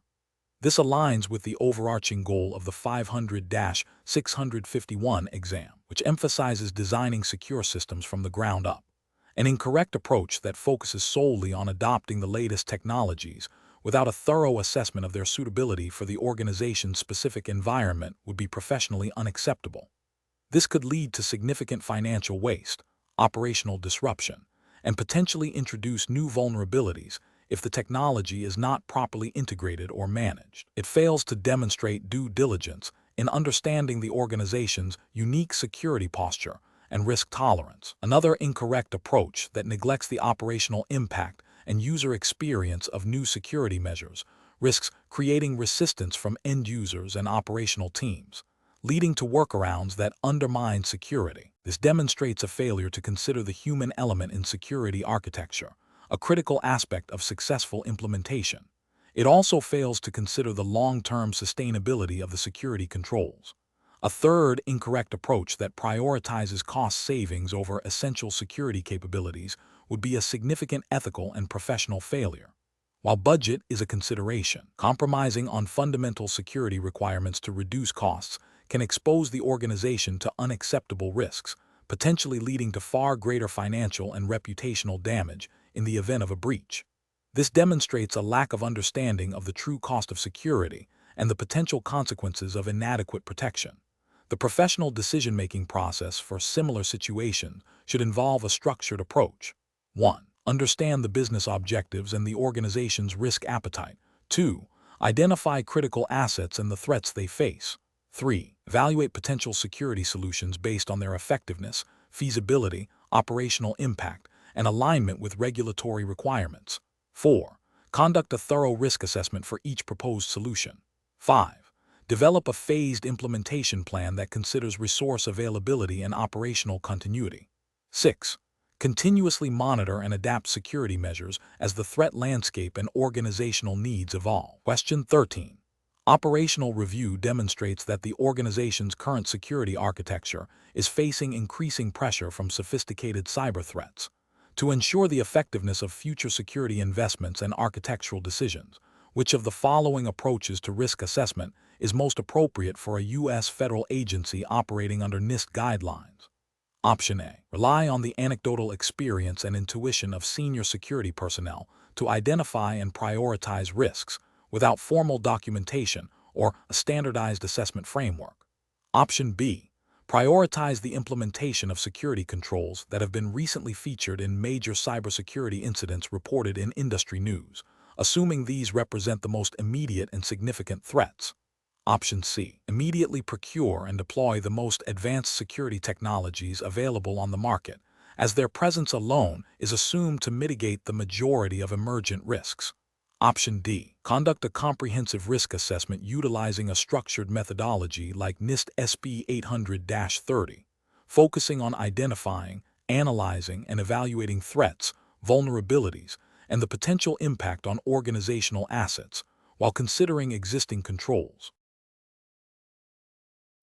This aligns with the overarching goal of the 500-651 exam, which emphasizes designing secure systems from the ground up. An incorrect approach that focuses solely on adopting the latest technologies without a thorough assessment of their suitability for the organization's specific environment would be professionally unacceptable. This could lead to significant financial waste, operational disruption, and potentially introduce new vulnerabilities if the technology is not properly integrated or managed. It fails to demonstrate due diligence in understanding the organization's unique security posture and risk tolerance. Another incorrect approach that neglects the operational impact and user experience of new security measures risks creating resistance from end users and operational teams, leading to workarounds that undermine security. This demonstrates a failure to consider the human element in security architecture, a critical aspect of successful implementation. It also fails to consider the long-term sustainability of the security controls. A third incorrect approach that prioritizes cost savings over essential security capabilities would be a significant ethical and professional failure. While budget is a consideration, compromising on fundamental security requirements to reduce costs can expose the organization to unacceptable risks, potentially leading to far greater financial and reputational damage in the event of a breach. This demonstrates a lack of understanding of the true cost of security and the potential consequences of inadequate protection. The professional decision-making process for similar situations should involve a structured approach. 1. Understand the business objectives and the organization's risk appetite. 2. Identify critical assets and the threats they face. 3. Evaluate potential security solutions based on their effectiveness, feasibility, operational impact, and alignment with regulatory requirements. 4. Conduct a thorough risk assessment for each proposed solution. 5. Develop a phased implementation plan that considers resource availability and operational continuity. 6. Continuously monitor and adapt security measures as the threat landscape and organizational needs evolve. Question 13. Operational review demonstrates that the organization's current security architecture is facing increasing pressure from sophisticated cyber threats. To ensure the effectiveness of future security investments and architectural decisions, which of the following approaches to risk assessment is most appropriate for a U.S. federal agency operating under NIST guidelines? Option A. Rely on the anecdotal experience and intuition of senior security personnel to identify and prioritize risks without formal documentation or a standardized assessment framework. Option B. Prioritize the implementation of security controls that have been recently featured in major cybersecurity incidents reported in industry news, assuming these represent the most immediate and significant threats. Option C. Immediately procure and deploy the most advanced security technologies available on the market, as their presence alone is assumed to mitigate the majority of emergent risks. Option D. Conduct a comprehensive risk assessment utilizing a structured methodology like NIST SP 800-30, focusing on identifying, analyzing, and evaluating threats, vulnerabilities, and the potential impact on organizational assets, while considering existing controls.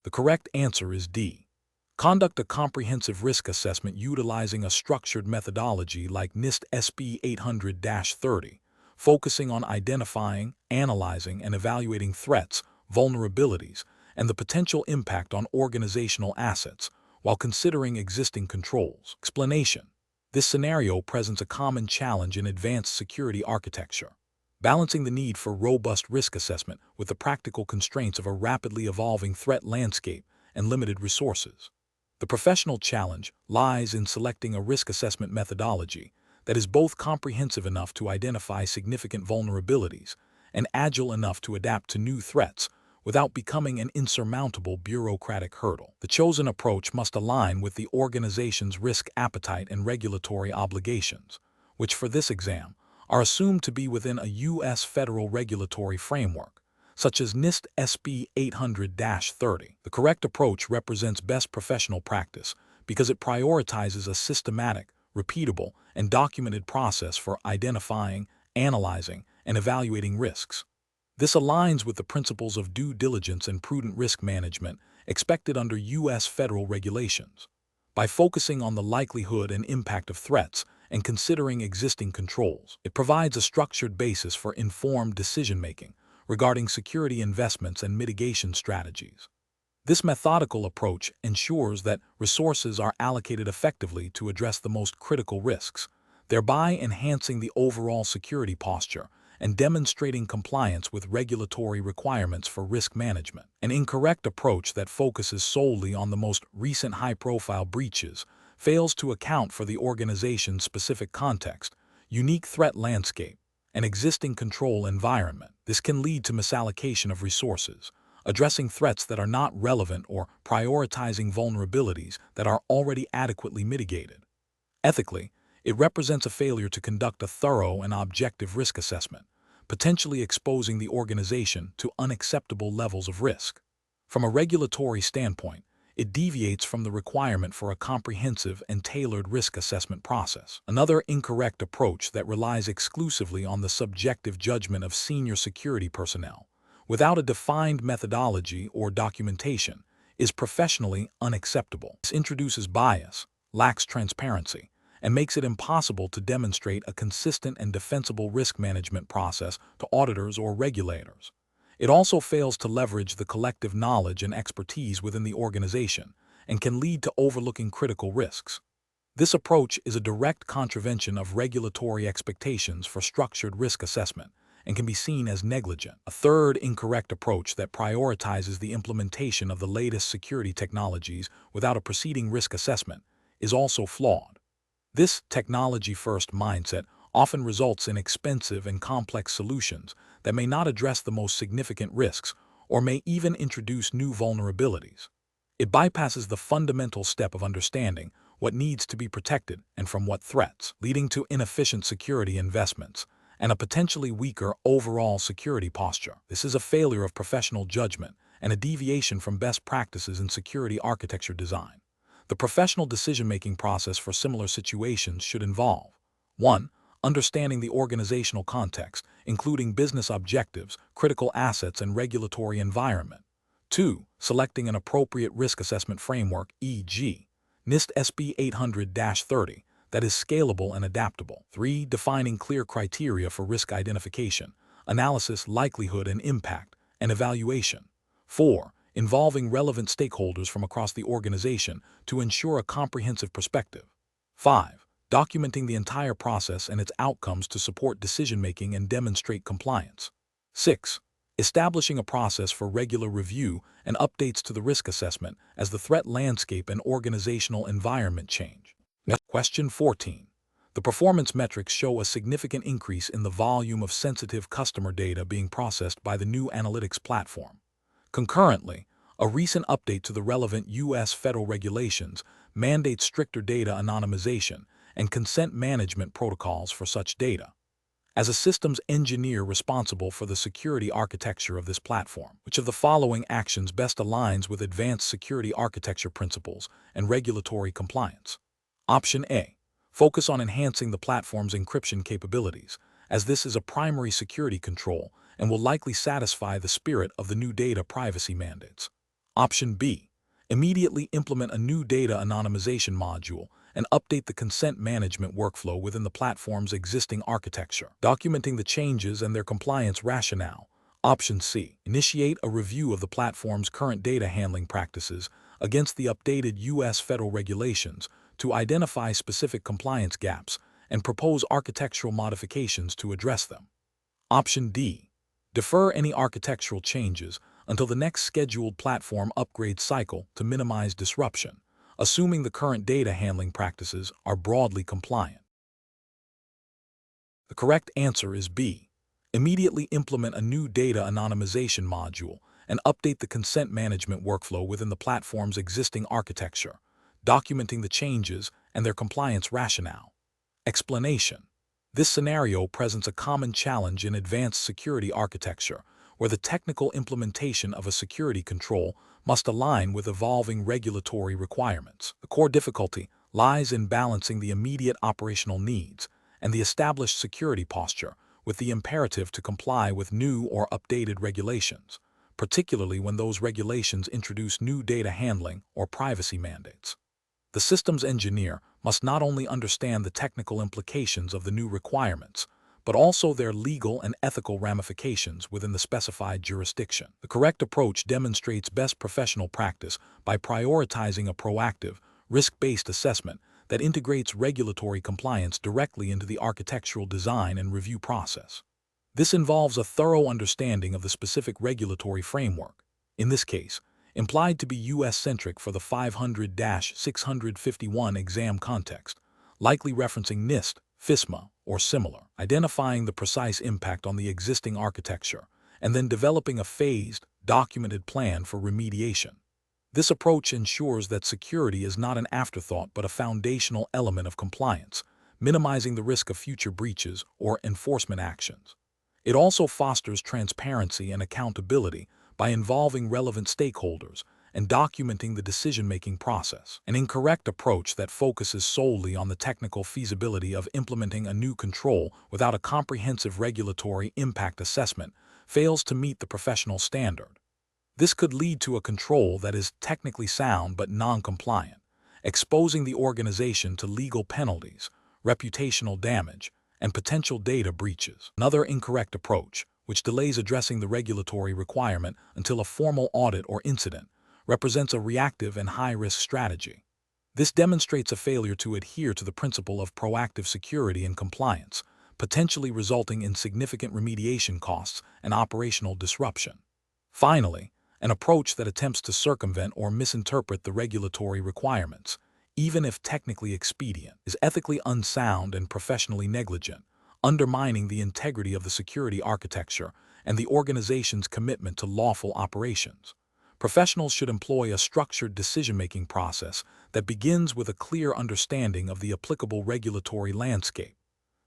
The correct answer is D. Conduct a comprehensive risk assessment utilizing a structured methodology like NIST SP 800-30, focusing on identifying, analyzing, and evaluating threats, vulnerabilities, and the potential impact on organizational assets, while considering existing controls. Explanation. This scenario presents a common challenge in advanced security architecture, balancing the need for robust risk assessment with the practical constraints of a rapidly evolving threat landscape and limited resources. The professional challenge lies in selecting a risk assessment methodology that is both comprehensive enough to identify significant vulnerabilities and agile enough to adapt to new threats without becoming an insurmountable bureaucratic hurdle. The chosen approach must align with the organization's risk appetite and regulatory obligations, which for this exam are assumed to be within a U.S. federal regulatory framework, such as NIST SP 800-30. The correct approach represents best professional practice because it prioritizes a systematic, repeatable, and documented process for identifying, analyzing, and evaluating risks. This aligns with the principles of due diligence and prudent risk management expected under U.S. federal regulations. By focusing on the likelihood and impact of threats and considering existing controls, it provides a structured basis for informed decision-making regarding security investments and mitigation strategies. This methodical approach ensures that resources are allocated effectively to address the most critical risks, thereby enhancing the overall security posture and demonstrating compliance with regulatory requirements for risk management. An incorrect approach that focuses solely on the most recent high-profile breaches fails to account for the organization's specific context, unique threat landscape, and existing control environment. This can lead to misallocation of resources, addressing threats that are not relevant or prioritizing vulnerabilities that are already adequately mitigated. Ethically, it represents a failure to conduct a thorough and objective risk assessment, potentially exposing the organization to unacceptable levels of risk. From a regulatory standpoint, it deviates from the requirement for a comprehensive and tailored risk assessment process. Another incorrect approach that relies exclusively on the subjective judgment of senior security personnel, without a defined methodology or documentation, is professionally unacceptable. This introduces bias, lacks transparency, and makes it impossible to demonstrate a consistent and defensible risk management process to auditors or regulators. It also fails to leverage the collective knowledge and expertise within the organization and can lead to overlooking critical risks. This approach is a direct contravention of regulatory expectations for structured risk assessment and can be seen as negligent. A third incorrect approach that prioritizes the implementation of the latest security technologies without a preceding risk assessment is also flawed. This technology-first mindset often results in expensive and complex solutions that may not address the most significant risks or may even introduce new vulnerabilities. It bypasses the fundamental step of understanding what needs to be protected and from what threats, leading to inefficient security investments and a potentially weaker overall security posture. This is a failure of professional judgment and a deviation from best practices in security architecture design. The professional decision-making process for similar situations should involve 1. Understanding the organizational context, including business objectives, critical assets, and regulatory environment. 2. Selecting an appropriate risk assessment framework, e.g., NIST SB 800-30, that is scalable and adaptable. 3. Defining clear criteria for risk identification, analysis, likelihood and impact, and evaluation. 4. Involving relevant stakeholders from across the organization to ensure a comprehensive perspective. 5. Documenting the entire process and its outcomes to support decision-making and demonstrate compliance. 6. Establishing a process for regular review and updates to the risk assessment as the threat landscape and organizational environment change. Question 14. The performance metrics show a significant increase in the volume of sensitive customer data being processed by the new analytics platform. Concurrently, a recent update to the relevant U.S. federal regulations mandates stricter data anonymization and consent management protocols for such data. As a systems engineer responsible for the security architecture of this platform, which of the following actions best aligns with advanced security architecture principles and regulatory compliance? Option A. Focus on enhancing the platform's encryption capabilities, as this is a primary security control and will likely satisfy the spirit of the new data privacy mandates. Option B. Immediately implement a new data anonymization module and update the consent management workflow within the platform's existing architecture, documenting the changes and their compliance rationale. Option C. Initiate a review of the platform's current data handling practices against the updated U.S. federal regulations to identify specific compliance gaps and propose architectural modifications to address them. Option D. Defer any architectural changes until the next scheduled platform upgrade cycle to minimize disruption, assuming the current data handling practices are broadly compliant. The correct answer is B. Immediately implement a new data anonymization module and update the consent management workflow within the platform's existing architecture, documenting the changes and their compliance rationale. Explanation. This scenario presents a common challenge in advanced security architecture, where the technical implementation of a security control must align with evolving regulatory requirements. The core difficulty lies in balancing the immediate operational needs and the established security posture with the imperative to comply with new or updated regulations, particularly when those regulations introduce new data handling or privacy mandates. The systems engineer must not only understand the technical implications of the new requirements, but also their legal and ethical ramifications within the specified jurisdiction. The correct approach demonstrates best professional practice by prioritizing a proactive, risk-based assessment that integrates regulatory compliance directly into the architectural design and review process. This involves a thorough understanding of the specific regulatory framework, in this case, implied to be U.S.-centric for the 500-651 exam context, likely referencing NIST, FISMA, or similar, identifying the precise impact on the existing architecture, and then developing a phased, documented plan for remediation. This approach ensures that security is not an afterthought but a foundational element of compliance, minimizing the risk of future breaches or enforcement actions. It also fosters transparency and accountability by involving relevant stakeholders and documenting the decision-making process. An incorrect approach that focuses solely on the technical feasibility of implementing a new control without a comprehensive regulatory impact assessment fails to meet the professional standard. This could lead to a control that is technically sound but non-compliant, exposing the organization to legal penalties, reputational damage, and potential data breaches. Another incorrect approach, which delays addressing the regulatory requirement until a formal audit or incident, represents a reactive and high-risk strategy. This demonstrates a failure to adhere to the principle of proactive security and compliance, potentially resulting in significant remediation costs and operational disruption. Finally, an approach that attempts to circumvent or misinterpret the regulatory requirements, even if technically expedient, is ethically unsound and professionally negligent, undermining the integrity of the security architecture and the organization's commitment to lawful operations. Professionals should employ a structured decision-making process that begins with a clear understanding of the applicable regulatory landscape.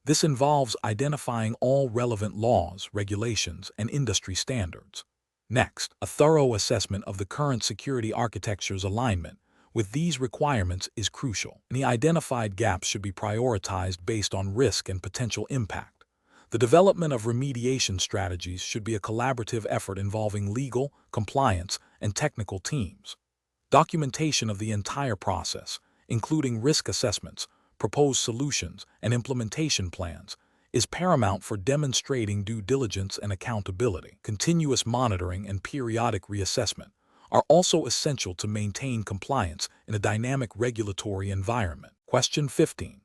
This involves identifying all relevant laws, regulations, and industry standards. Next, a thorough assessment of the current security architecture's alignment with these requirements is crucial. Any identified gaps should be prioritized based on risk and potential impact. The development of remediation strategies should be a collaborative effort involving legal, compliance, and technical teams. Documentation of the entire process, including risk assessments, proposed solutions, and implementation plans, is paramount for demonstrating due diligence and accountability. Continuous monitoring and periodic reassessment are also essential to maintain compliance in a dynamic regulatory environment. Question 15.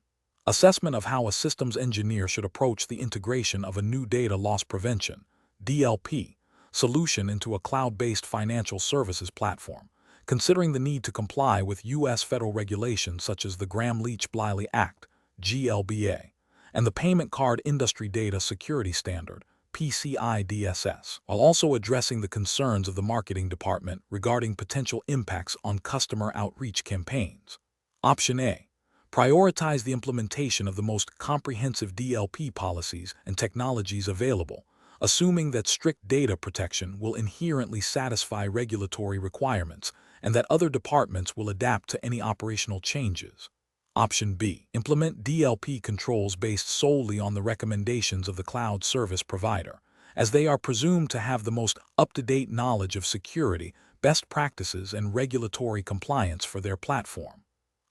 Assessment of how a systems engineer should approach the integration of a new data loss prevention (DLP) solution into a cloud-based financial services platform, considering the need to comply with U.S. federal regulations such as the Gramm-Leach-Bliley Act (GLBA) and the Payment Card Industry Data Security Standard (PCI DSS), while also addressing the concerns of the marketing department regarding potential impacts on customer outreach campaigns. Option A. Prioritize the implementation of the most comprehensive DLP policies and technologies available, assuming that strict data protection will inherently satisfy regulatory requirements and that other departments will adapt to any operational changes. Option B. Implement DLP controls based solely on the recommendations of the cloud service provider, as they are presumed to have the most up-to-date knowledge of security, best practices, and regulatory compliance for their platform.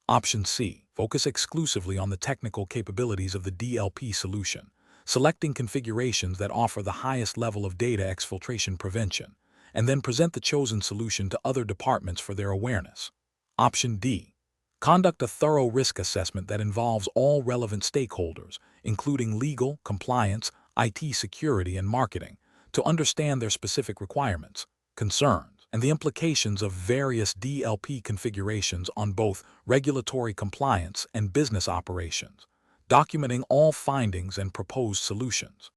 Option C. Focus exclusively on the technical capabilities of the DLP solution, selecting configurations that offer the highest level of data exfiltration prevention, and then present the chosen solution to other departments for their awareness. Option D. Conduct a thorough risk assessment that involves all relevant stakeholders, including legal, compliance, IT security, and marketing, to understand their specific requirements, concerns, and the implications of various DLP configurations on both regulatory compliance and business operations, documenting all findings and proposed solutions.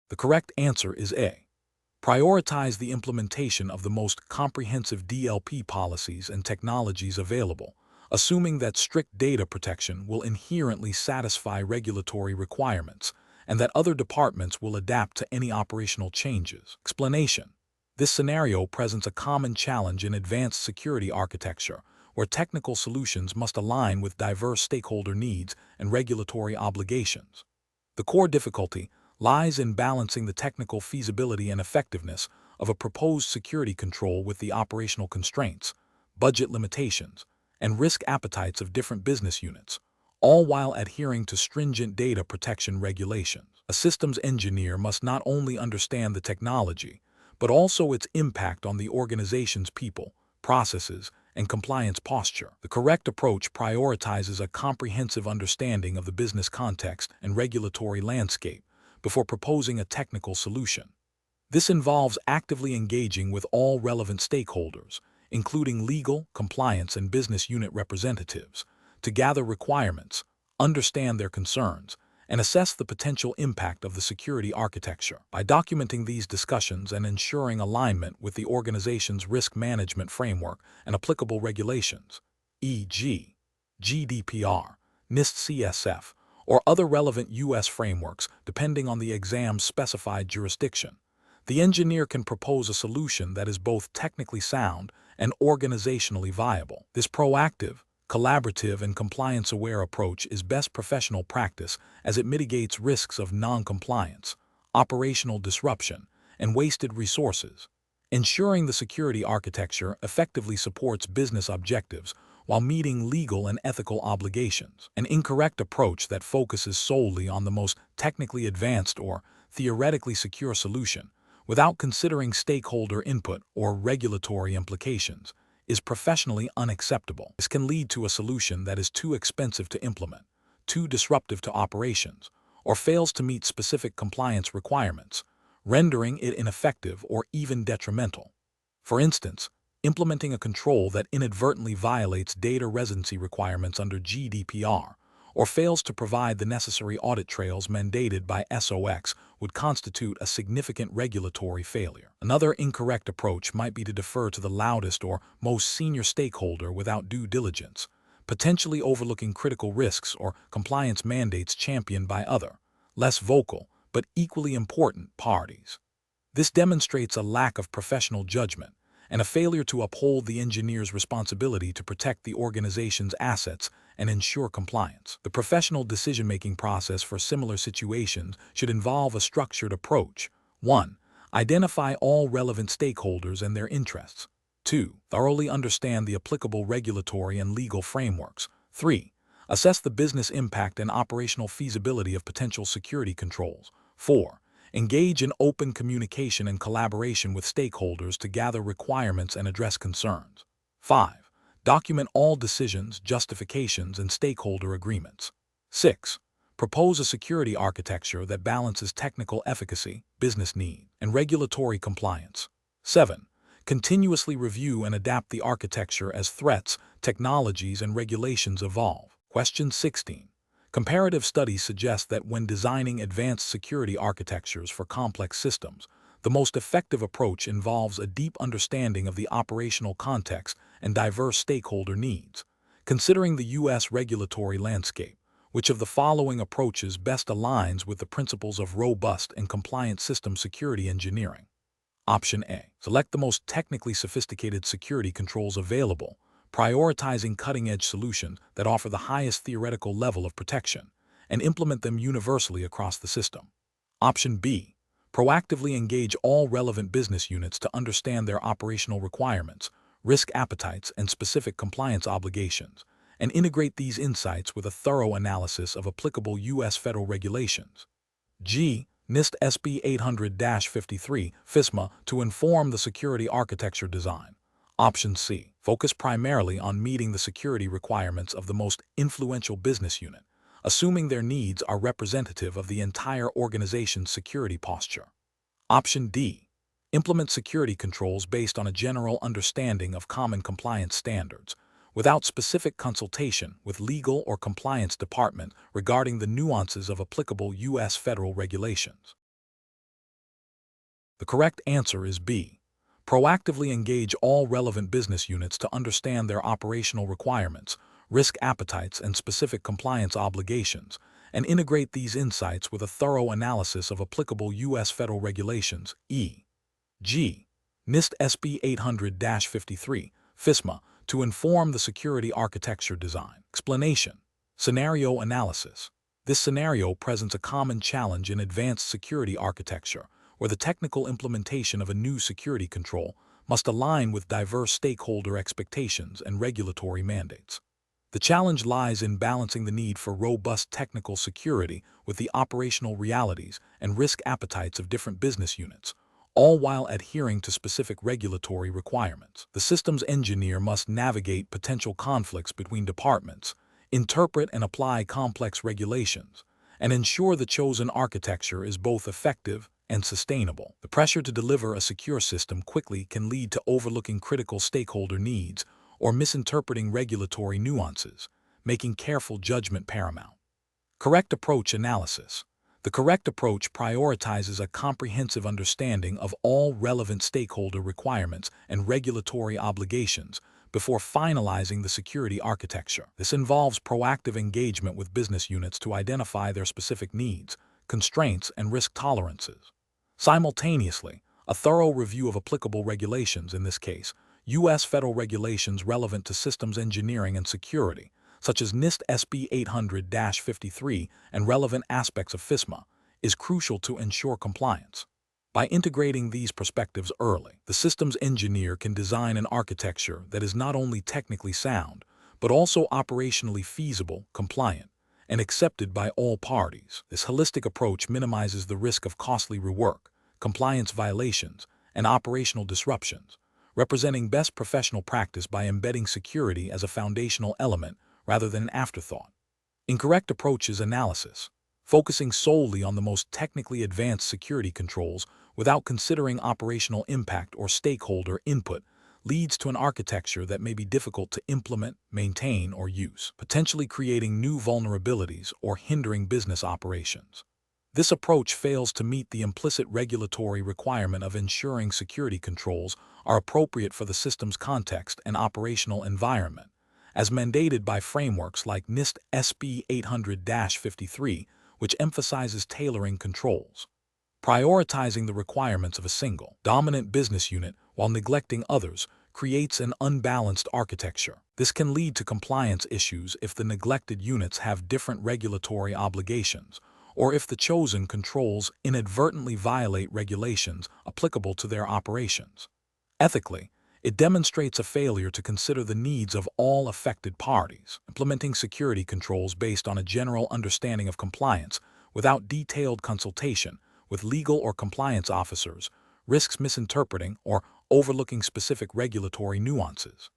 The correct answer is A. Prioritize the implementation of the most comprehensive DLP policies and technologies available, assuming that strict data protection will inherently satisfy regulatory requirements and that other departments will adapt to any operational changes. Explanation. This scenario presents a common challenge in advanced security architecture, where technical solutions must align with diverse stakeholder needs and regulatory obligations. The core difficulty lies in balancing the technical feasibility and effectiveness of a proposed security control with the operational constraints, budget limitations, and risk appetites of different business units, all while adhering to stringent data protection regulations. A systems engineer must not only understand the technology, but also its impact on the organization's people, processes, and compliance posture. The correct approach prioritizes a comprehensive understanding of the business context and regulatory landscape before proposing a technical solution. This involves actively engaging with all relevant stakeholders, including legal, compliance, and business unit representatives, to gather requirements, understand their concerns, and assess the potential impact of the security architecture. By documenting these discussions and ensuring alignment with the organization's risk management framework and applicable regulations, e.g., GDPR, NIST-CSF, or other relevant U.S. frameworks depending on the exam's specified jurisdiction, the engineer can propose a solution that is both technically sound and organizationally viable. This proactive, collaborative, and compliance-aware approach is best professional practice as it mitigates risks of non-compliance, operational disruption, and wasted resources, ensuring the security architecture effectively supports business objectives while meeting legal and ethical obligations. An incorrect approach that focuses solely on the most technically advanced or theoretically secure solution, without considering stakeholder input or regulatory implications, is professionally unacceptable. This can lead to a solution that is too expensive to implement, too disruptive to operations, or fails to meet specific compliance requirements, rendering it ineffective or even detrimental. For instance, implementing a control that inadvertently violates data residency requirements under GDPR or fails to provide the necessary audit trails mandated by SOX would constitute a significant regulatory failure. Another incorrect approach might be to defer to the loudest or most senior stakeholder without due diligence, potentially overlooking critical risks or compliance mandates championed by other, less vocal, but equally important parties. This demonstrates a lack of professional judgment and a failure to uphold the engineer's responsibility to protect the organization's assets and ensure compliance. The professional decision-making process for similar situations should involve a structured approach. 1. Identify all relevant stakeholders and their interests. 2. Thoroughly understand the applicable regulatory and legal frameworks. 3. Assess the business impact and operational feasibility of potential security controls. 4. Engage in open communication and collaboration with stakeholders to gather requirements and address concerns. 5. Document all decisions, justifications, and stakeholder agreements. 6. Propose a security architecture that balances technical efficacy, business need, and regulatory compliance. 7. Continuously review and adapt the architecture as threats, technologies, and regulations evolve. Question 16. Comparative studies suggest that when designing advanced security architectures for complex systems, the most effective approach involves a deep understanding of the operational context and diverse stakeholder needs. Considering the U.S. regulatory landscape, which of the following approaches best aligns with the principles of robust and compliant system security engineering? Option A. Select the most technically sophisticated security controls available, prioritizing cutting-edge solutions that offer the highest theoretical level of protection, and implement them universally across the system. Option B. Proactively engage all relevant business units to understand their operational requirements, risk appetites, and specific compliance obligations, and integrate these insights with a thorough analysis of applicable U.S. federal regulations. G. NIST SB 800-53 FISMA to inform the security architecture design. Option C. Focus primarily on meeting the security requirements of the most influential business unit, assuming their needs are representative of the entire organization's security posture. Option D. Implement security controls based on a general understanding of common compliance standards, without specific consultation with legal or compliance department regarding the nuances of applicable U.S. federal regulations. The correct answer is B. Proactively engage all relevant business units to understand their operational requirements, risk appetites, and specific compliance obligations, and integrate these insights with a thorough analysis of applicable U.S. federal regulations. E. G. NIST SB 800-53 FISMA to inform the security architecture design. Explanation. Scenario analysis. This scenario presents a common challenge in advanced security architecture, where the technical implementation of a new security control must align with diverse stakeholder expectations and regulatory mandates. The challenge lies in balancing the need for robust technical security with the operational realities and risk appetites of different business units, all while adhering to specific regulatory requirements. The systems engineer must navigate potential conflicts between departments, interpret and apply complex regulations, and ensure the chosen architecture is both effective and sustainable. The pressure to deliver a secure system quickly can lead to overlooking critical stakeholder needs or misinterpreting regulatory nuances, making careful judgment paramount. Correct approach analysis. The correct approach prioritizes a comprehensive understanding of all relevant stakeholder requirements and regulatory obligations before finalizing the security architecture. This involves proactive engagement with business units to identify their specific needs, constraints, and risk tolerances. Simultaneously, a thorough review of applicable regulations, in this case, U.S. federal regulations relevant to systems engineering and security, such as NIST SB 800-53 and relevant aspects of FISMA, is crucial to ensure compliance. By integrating these perspectives early, the systems engineer can design an architecture that is not only technically sound, but also operationally feasible, compliant, and accepted by all parties. This holistic approach minimizes the risk of costly rework, compliance violations, and operational disruptions, representing best professional practice by embedding security as a foundational element rather than an afterthought. Incorrect approaches analysis. Focusing solely on the most technically advanced security controls without considering operational impact or stakeholder input leads to an architecture that may be difficult to implement, maintain, or use, potentially creating new vulnerabilities or hindering business operations. This approach fails to meet the implicit regulatory requirement of ensuring security controls are appropriate for the system's context and operational environment, as mandated by frameworks like NIST SB 800-53, which emphasizes tailoring controls. Prioritizing the requirements of a single, dominant business unit while neglecting others creates an unbalanced architecture. This can lead to compliance issues if the neglected units have different regulatory obligations, or if the chosen controls inadvertently violate regulations applicable to their operations. Ethically, it demonstrates a failure to consider the needs of all affected parties. Implementing security controls based on a general understanding of compliance without detailed consultation with legal or compliance officers risks misinterpreting or overlooking specific regulatory nuances.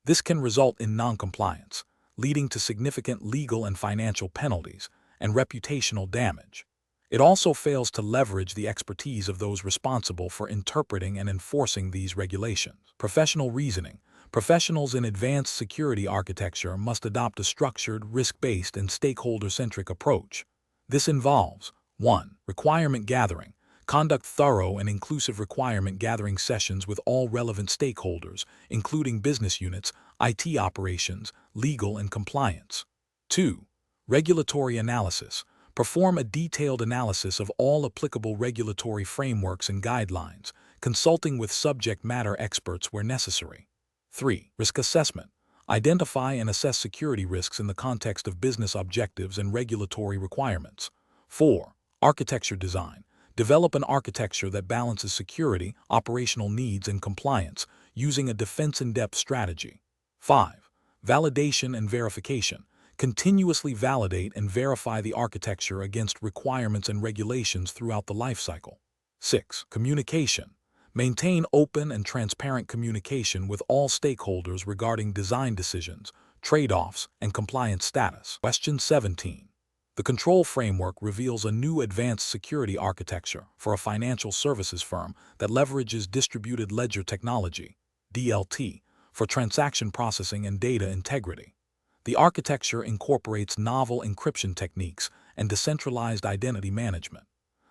This can result in noncompliance, leading to significant legal and financial penalties and reputational damage. It also fails to leverage the expertise of those responsible for interpreting and enforcing these regulations. Professional reasoning. Professionals in advanced security architecture must adopt a structured, risk-based, and stakeholder-centric approach. This involves 1. Requirement gathering. Conduct thorough and inclusive requirement gathering sessions with all relevant stakeholders, including business units, IT operations, legal, and compliance. 2. Regulatory analysis. Perform a detailed analysis of all applicable regulatory frameworks and guidelines, consulting with subject matter experts where necessary. 3. Risk assessment. Identify and assess security risks in the context of business objectives and regulatory requirements. 4. Architecture design. Develop an architecture that balances security, operational needs, and compliance, using a defense-in-depth strategy. 5. Validation and verification. Continuously validate and verify the architecture against requirements and regulations throughout the lifecycle. 6. Communication. Maintain open and transparent communication with all stakeholders regarding design decisions, trade-offs, and compliance status. Question 17. The control framework reveals a new advanced security architecture for a financial services firm that leverages distributed ledger technology, DLT, for transaction processing and data integrity. The architecture incorporates novel encryption techniques and decentralized identity management.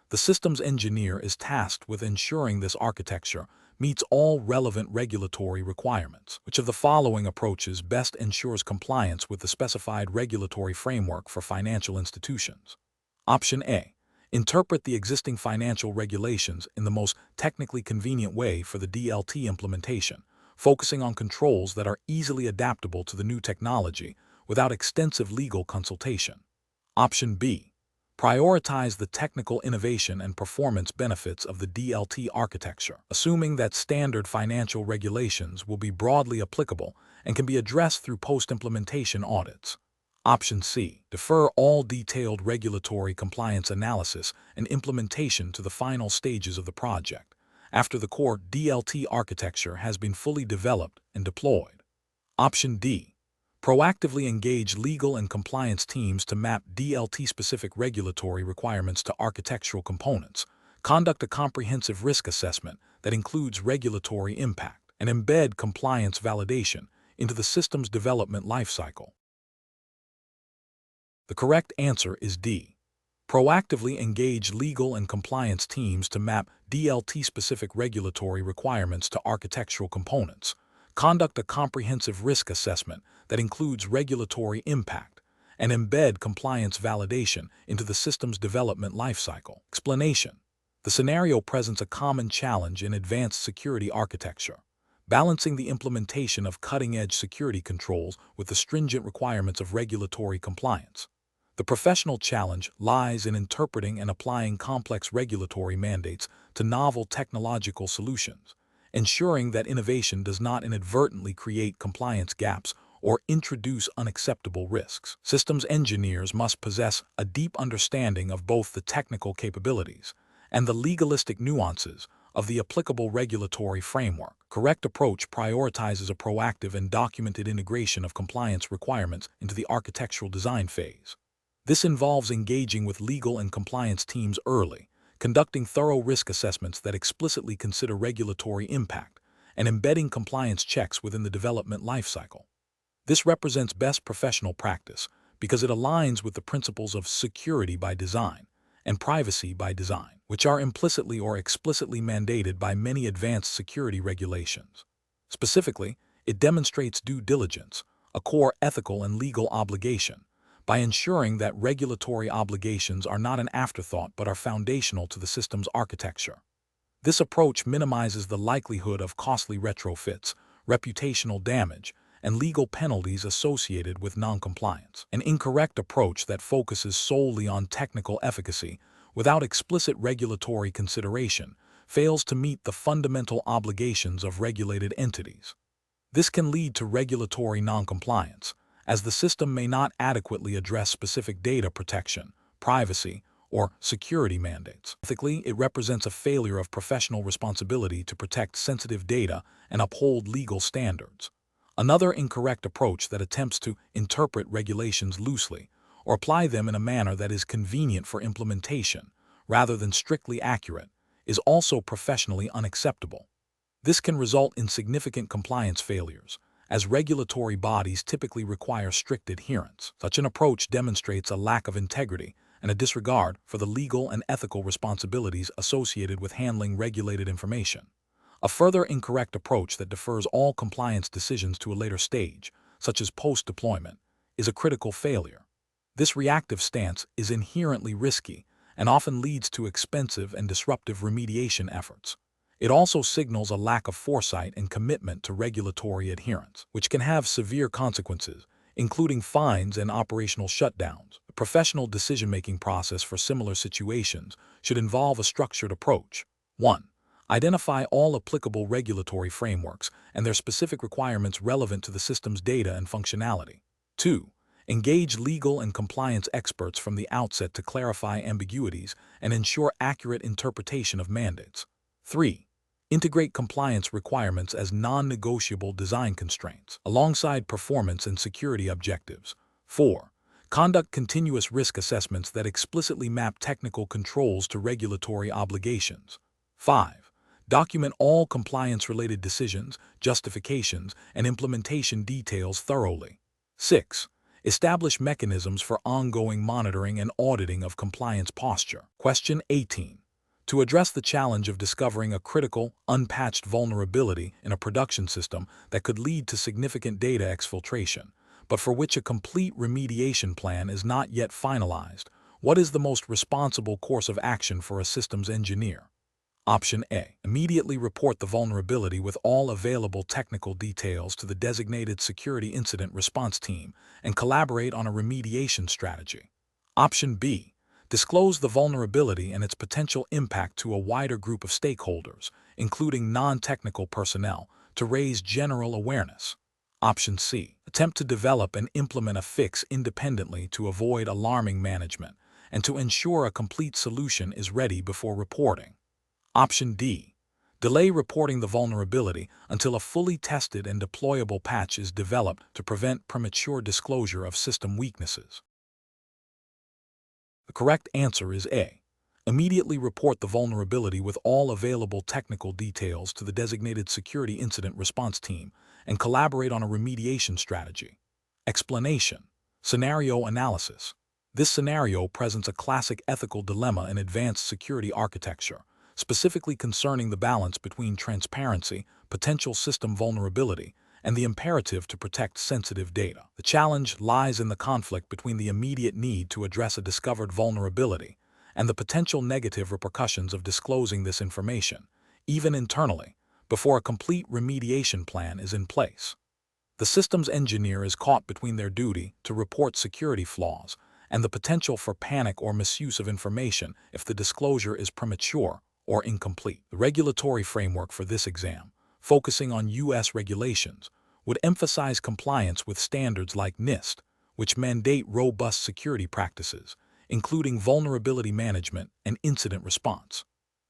The systems engineer is tasked with ensuring this architecture meets all relevant regulatory requirements. Which of the following approaches best ensures compliance with the specified regulatory framework for financial institutions? Option A. Interpret the existing financial regulations in the most technically convenient way for the DLT implementation, focusing on controls that are easily adaptable to the new technology without extensive legal consultation. Option B. Prioritize the technical innovation and performance benefits of the DLT architecture, assuming that standard financial regulations will be broadly applicable and can be addressed through post-implementation audits. Option C. Defer all detailed regulatory compliance analysis and implementation to the final stages of the project, after the core DLT architecture has been fully developed and deployed. Option D. Proactively engage legal and compliance teams to map DLT-specific regulatory requirements to architectural components, conduct a comprehensive risk assessment that includes regulatory impact, and embed compliance validation into the system's development lifecycle. The correct answer is D. Proactively engage legal and compliance teams to map DLT-specific regulatory requirements to architectural components, conduct a comprehensive risk assessment that includes regulatory impact, and embed compliance validation into the system's development lifecycle. Explanation. The scenario presents a common challenge in advanced security architecture, balancing the implementation of cutting-edge security controls with the stringent requirements of regulatory compliance. The professional challenge lies in interpreting and applying complex regulatory mandates to novel technological solutions, ensuring that innovation does not inadvertently create compliance gaps or introduce unacceptable risks. Systems engineers must possess a deep understanding of both the technical capabilities and the legalistic nuances of the applicable regulatory framework. Correct approach prioritizes a proactive and documented integration of compliance requirements into the architectural design phase. This involves engaging with legal and compliance teams early, conducting thorough risk assessments that explicitly consider regulatory impact, and embedding compliance checks within the development lifecycle. This represents best professional practice because it aligns with the principles of security by design and privacy by design, which are implicitly or explicitly mandated by many advanced security regulations. Specifically, it demonstrates due diligence, a core ethical and legal obligation, by ensuring that regulatory obligations are not an afterthought but are foundational to the system's architecture. This approach minimizes the likelihood of costly retrofits, reputational damage, and legal penalties associated with noncompliance. An incorrect approach that focuses solely on technical efficacy without explicit regulatory consideration fails to meet the fundamental obligations of regulated entities. This can lead to regulatory noncompliance, as the system may not adequately address specific data protection, privacy, or security mandates. Ethically, it represents a failure of professional responsibility to protect sensitive data and uphold legal standards. Another incorrect approach that attempts to interpret regulations loosely or apply them in a manner that is convenient for implementation rather than strictly accurate is also professionally unacceptable. This can result in significant compliance failures, as regulatory bodies typically require strict adherence. Such an approach demonstrates a lack of integrity and a disregard for the legal and ethical responsibilities associated with handling regulated information. A further incorrect approach that defers all compliance decisions to a later stage, such as post-deployment, is a critical failure. This reactive stance is inherently risky and often leads to expensive and disruptive remediation efforts. It also signals a lack of foresight and commitment to regulatory adherence, which can have severe consequences, including fines and operational shutdowns. A professional decision-making process for similar situations should involve a structured approach. 1. Identify all applicable regulatory frameworks and their specific requirements relevant to the system's data and functionality. 2. Engage legal and compliance experts from the outset to clarify ambiguities and ensure accurate interpretation of mandates. 3. Integrate compliance requirements as non-negotiable design constraints, alongside performance and security objectives. 4. Conduct continuous risk assessments that explicitly map technical controls to regulatory obligations. 5. Document all compliance-related decisions, justifications, and implementation details thoroughly. 6. Establish mechanisms for ongoing monitoring and auditing of compliance posture. Question 18. To address the challenge of discovering a critical, unpatched vulnerability in a production system that could lead to significant data exfiltration, but for which a complete remediation plan is not yet finalized, what is the most responsible course of action for a systems engineer? Option A. Immediately report the vulnerability with all available technical details to the designated security incident response team and collaborate on a remediation strategy. Option B. Disclose the vulnerability and its potential impact to a wider group of stakeholders, including non-technical personnel, to raise general awareness. Option C. Attempt to develop and implement a fix independently to avoid alarming management and to ensure a complete solution is ready before reporting. Option D. Delay reporting the vulnerability until a fully tested and deployable patch is developed to prevent premature disclosure of system weaknesses. The correct answer is A. Immediately report the vulnerability with all available technical details to the designated security incident response team and collaborate on a remediation strategy. Explanation. Scenario analysis. This scenario presents a classic ethical dilemma in advanced security architecture, specifically concerning the balance between transparency, potential system vulnerability, and the imperative to protect sensitive data. The challenge lies in the conflict between the immediate need to address a discovered vulnerability and the potential negative repercussions of disclosing this information, even internally, before a complete remediation plan is in place. The systems engineer is caught between their duty to report security flaws and the potential for panic or misuse of information if the disclosure is premature or incomplete. The regulatory framework for this exam, focusing on U.S. regulations, would emphasize compliance with standards like NIST, which mandate robust security practices, including vulnerability management and incident response.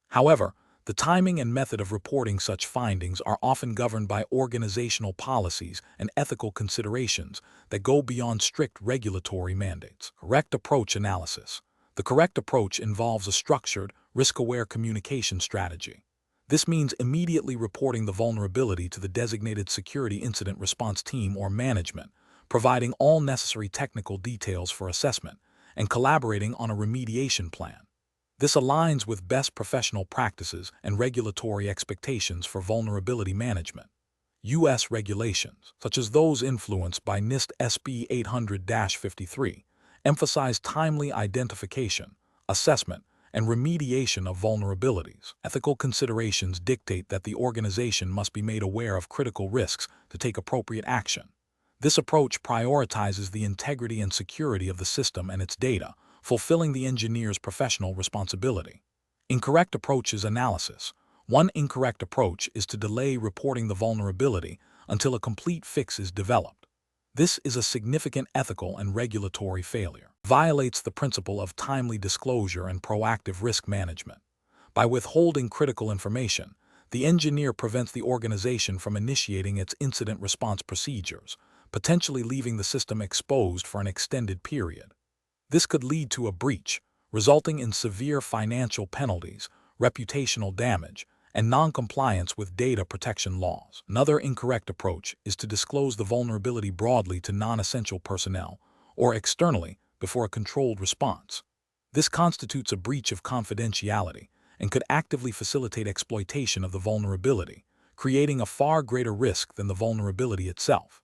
However, the timing and method of reporting such findings are often governed by organizational policies and ethical considerations that go beyond strict regulatory mandates. Correct approach analysis. The correct approach involves a structured, risk-aware communication strategy. This means immediately reporting the vulnerability to the designated security incident response team or management, providing all necessary technical details for assessment, and collaborating on a remediation plan. This aligns with best professional practices and regulatory expectations for vulnerability management. U.S. regulations, such as those influenced by NIST SB 800-53, emphasize timely identification, assessment, and remediation of vulnerabilities. Ethical considerations dictate that the organization must be made aware of critical risks to take appropriate action. This approach prioritizes the integrity and security of the system and its data, fulfilling the engineer's professional responsibility. Incorrect approaches analysis. One incorrect approach is to delay reporting the vulnerability until a complete fix is developed. This is a significant ethical and regulatory failure. Violates the principle of timely disclosure and proactive risk management. By withholding critical information, the engineer prevents the organization from initiating its incident response procedures, potentially leaving the system exposed for an extended period. This could lead to a breach, resulting in severe financial penalties, reputational damage, and non-compliance with data protection laws. Another incorrect approach is to disclose the vulnerability broadly to non-essential personnel or externally before a controlled response. This constitutes a breach of confidentiality and could actively facilitate exploitation of the vulnerability, creating a far greater risk than the vulnerability itself.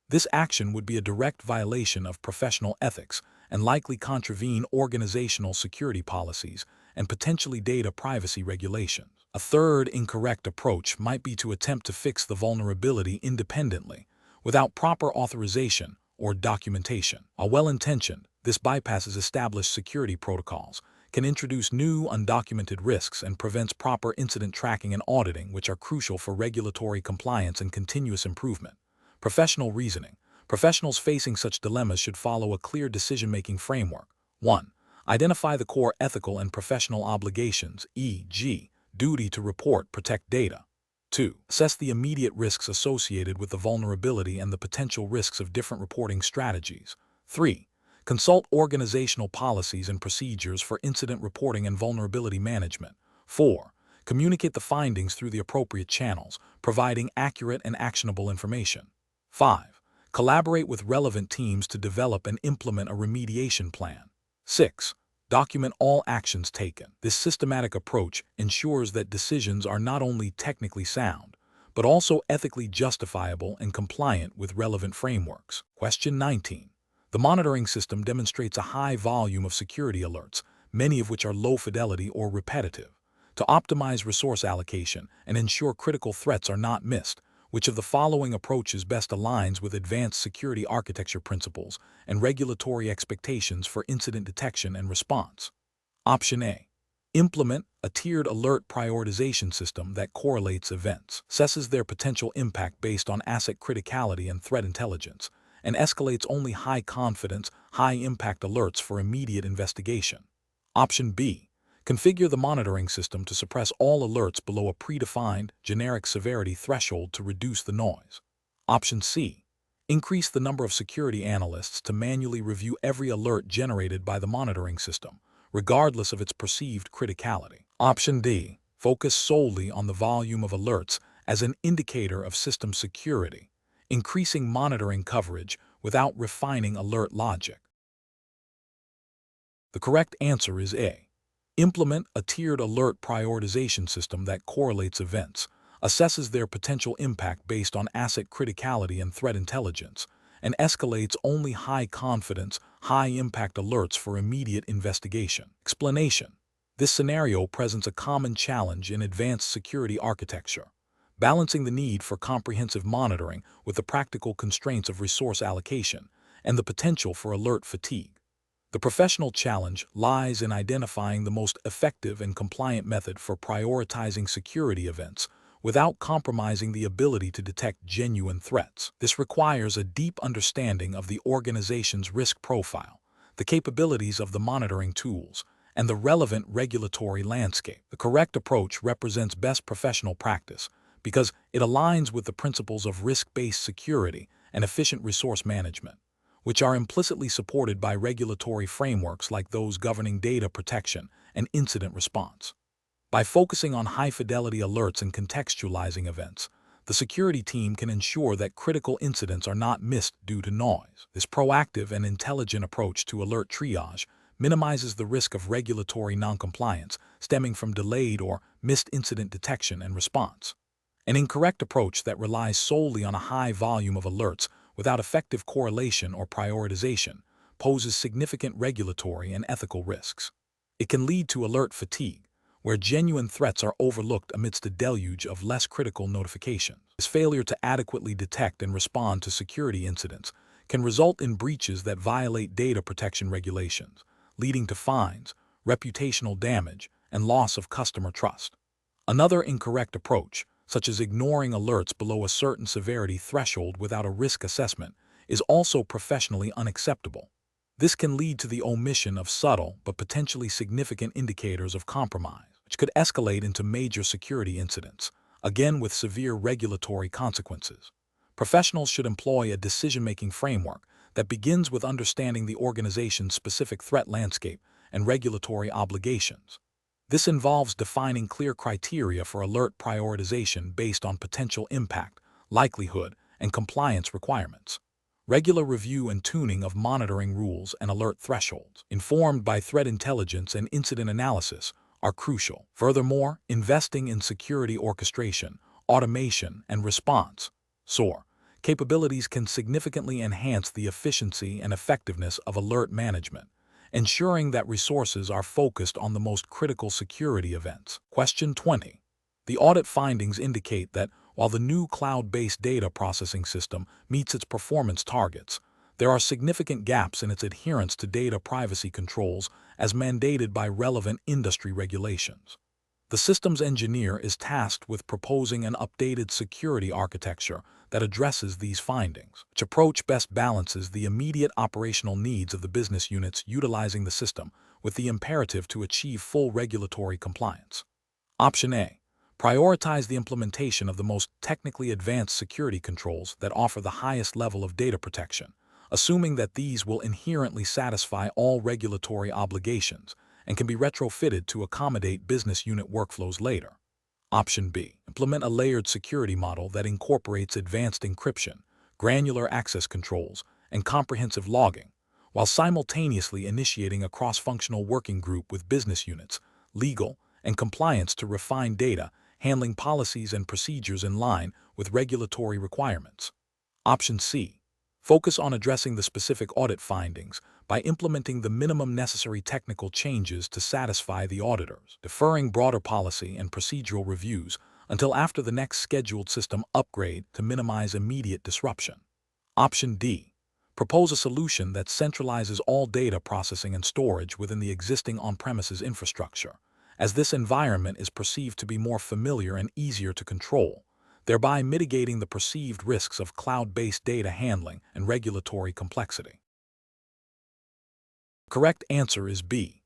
This action would be a direct violation of professional ethics and likely contravene organizational security policies and potentially data privacy regulations. A third incorrect approach might be to attempt to fix the vulnerability independently, without proper authorization or documentation. While well-intentioned, this bypasses established security protocols, can introduce new undocumented risks, and prevents proper incident tracking and auditing, which are crucial for regulatory compliance and continuous improvement. Professional reasoning. Professionals facing such dilemmas should follow a clear decision-making framework. 1. Identify the core ethical and professional obligations, e.g., duty to report, protect data. 2. Assess the immediate risks associated with the vulnerability and the potential risks of different reporting strategies. 3. Consult organizational policies and procedures for incident reporting and vulnerability management. 4. Communicate the findings through the appropriate channels, providing accurate and actionable information. 5. Collaborate with relevant teams to develop and implement a remediation plan. 6. Document all actions taken. This systematic approach ensures that decisions are not only technically sound, but also ethically justifiable and compliant with relevant frameworks. Question 19. The monitoring system demonstrates a high volume of security alerts, many of which are low fidelity or repetitive. To optimize resource allocation and ensure critical threats are not missed, which of the following approaches best aligns with advanced security architecture principles and regulatory expectations for incident detection and response? Option A. Implement a tiered alert prioritization system that correlates events, assesses their potential impact based on asset criticality and threat intelligence, and escalates only high-confidence, high-impact alerts for immediate investigation. Option B. Configure the monitoring system to suppress all alerts below a predefined, generic severity threshold to reduce the noise. Option C. Increase the number of security analysts to manually review every alert generated by the monitoring system, regardless of its perceived criticality. Option D. Focus solely on the volume of alerts as an indicator of system security, increasing monitoring coverage without refining alert logic. The correct answer is A. Implement a tiered alert prioritization system that correlates events, assesses their potential impact based on asset criticality and threat intelligence, and escalates only high-confidence, high-impact alerts for immediate investigation. Explanation. This scenario presents a common challenge in advanced security architecture, balancing the need for comprehensive monitoring with the practical constraints of resource allocation and the potential for alert fatigue. The professional challenge lies in identifying the most effective and compliant method for prioritizing security events without compromising the ability to detect genuine threats. This requires a deep understanding of the organization's risk profile, the capabilities of the monitoring tools, and the relevant regulatory landscape. The correct approach represents best professional practice because it aligns with the principles of risk-based security and efficient resource management, which are implicitly supported by regulatory frameworks like those governing data protection and incident response. By focusing on high-fidelity alerts and contextualizing events, the security team can ensure that critical incidents are not missed due to noise. This proactive and intelligent approach to alert triage minimizes the risk of regulatory noncompliance stemming from delayed or missed incident detection and response. An incorrect approach that relies solely on a high volume of alerts without effective correlation or prioritization poses significant regulatory and ethical risks. It can lead to alert fatigue, where genuine threats are overlooked amidst a deluge of less critical notifications. This failure to adequately detect and respond to security incidents can result in breaches that violate data protection regulations, leading to fines, reputational damage, and loss of customer trust. Another incorrect approach, such as ignoring alerts below a certain severity threshold without a risk assessment, is also professionally unacceptable. This can lead to the omission of subtle but potentially significant indicators of compromise, which could escalate into major security incidents, again with severe regulatory consequences. Professionals should employ a decision-making framework that begins with understanding the organization's specific threat landscape and regulatory obligations. This involves defining clear criteria for alert prioritization based on potential impact, likelihood, and compliance requirements. Regular review and tuning of monitoring rules and alert thresholds, informed by threat intelligence and incident analysis, are crucial. Furthermore, investing in security orchestration, automation, and response (SOAR) capabilities can significantly enhance the efficiency and effectiveness of alert management, ensuring that resources are focused on the most critical security events. Question 20. The audit findings indicate that while the new cloud-based data processing system meets its performance targets, there are significant gaps in its adherence to data privacy controls as mandated by relevant industry regulations. The systems engineer is tasked with proposing an updated security architecture that addresses these findings, which approach best balances the immediate operational needs of the business units utilizing the system with the imperative to achieve full regulatory compliance. Option A. Prioritize the implementation of the most technically advanced security controls that offer the highest level of data protection, assuming that these will inherently satisfy all regulatory obligations and can be retrofitted to accommodate business unit workflows later. Option B. Implement a layered security model that incorporates advanced encryption, granular access controls, and comprehensive logging, while simultaneously initiating a cross-functional working group with business units, legal, and compliance to refine data handling policies and procedures in line with regulatory requirements. Option C. Focus on addressing the specific audit findings by implementing the minimum necessary technical changes to satisfy the auditors, deferring broader policy and procedural reviews until after the next scheduled system upgrade to minimize immediate disruption. Option D. Propose a solution that centralizes all data processing and storage within the existing on-premises infrastructure, as this environment is perceived to be more familiar and easier to control, thereby mitigating the perceived risks of cloud-based data handling and regulatory complexity. The correct answer is B.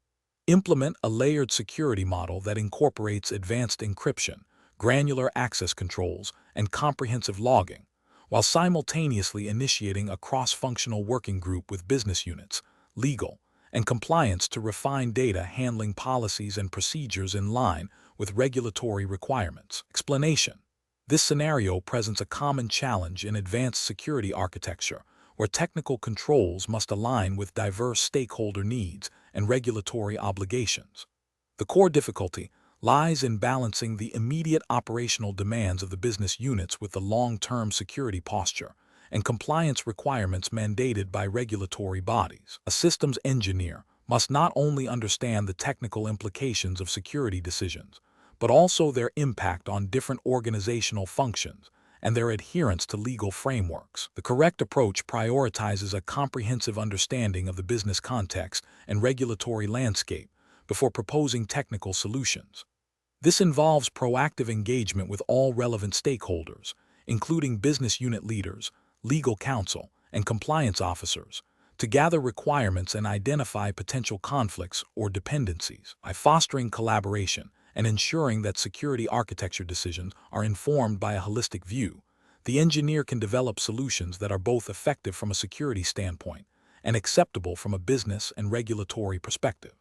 Implement a layered security model that incorporates advanced encryption, granular access controls, and comprehensive logging, while simultaneously initiating a cross-functional working group with business units, legal, and compliance to refine data handling policies and procedures in line with regulatory requirements. Explanation. This scenario presents a common challenge in advanced security architecture, where technical controls must align with diverse stakeholder needs and regulatory obligations. The core difficulty lies in balancing the immediate operational demands of the business units with the long-term security posture and compliance requirements mandated by regulatory bodies. A systems engineer must not only understand the technical implications of security decisions, but also their impact on different organizational functions and their adherence to legal frameworks. The correct approach prioritizes a comprehensive understanding of the business context and regulatory landscape before proposing technical solutions. This involves proactive engagement with all relevant stakeholders, including business unit leaders, legal counsel, and compliance officers, to gather requirements and identify potential conflicts or dependencies. By fostering collaboration and ensuring that security architecture decisions are informed by a holistic view, the engineer can develop solutions that are both effective from a security standpoint and acceptable from a business and regulatory perspective.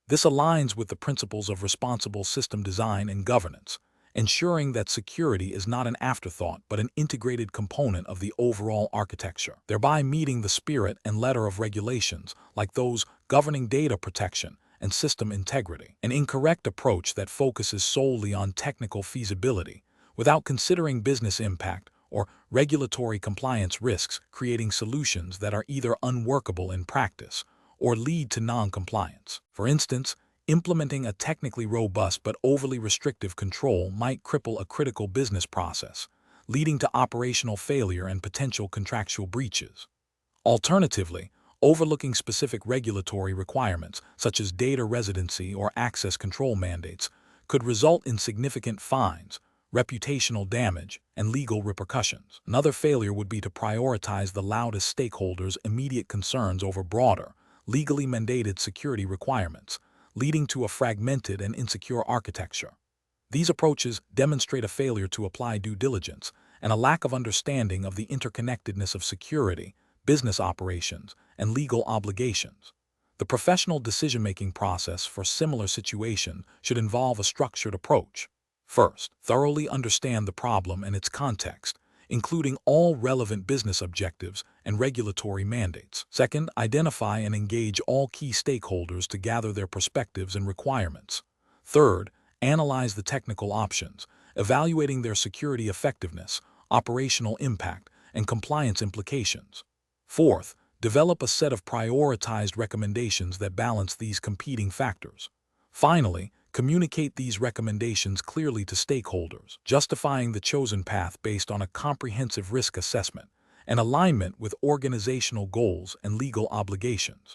This aligns with the principles of responsible system design and governance, ensuring that security is not an afterthought but an integrated component of the overall architecture, thereby meeting the spirit and letter of regulations like those governing data protection and system integrity. An incorrect approach that focuses solely on technical feasibility without considering business impact or regulatory compliance risks, creating solutions that are either unworkable in practice or lead to non-compliance. For instance, implementing a technically robust but overly restrictive control might cripple a critical business process, leading to operational failure and potential contractual breaches. Alternatively, overlooking specific regulatory requirements, such as data residency or access control mandates, could result in significant fines, reputational damage, and legal repercussions. Another failure would be to prioritize the loudest stakeholders' immediate concerns over broader, legally mandated security requirements, leading to a fragmented and insecure architecture. These approaches demonstrate a failure to apply due diligence and a lack of understanding of the interconnectedness of security, business operations, and legal obligations. The professional decision-making process for similar situations should involve a structured approach. First, thoroughly understand the problem and its context, including all relevant business objectives and regulatory mandates. Second, identify and engage all key stakeholders to gather their perspectives and requirements. Third, analyze the technical options, evaluating their security effectiveness, operational impact, and compliance implications. Fourth, develop a set of prioritized recommendations that balance these competing factors. Finally, communicate these recommendations clearly to stakeholders, justifying the chosen path based on a comprehensive risk assessment and alignment with organizational goals and legal obligations.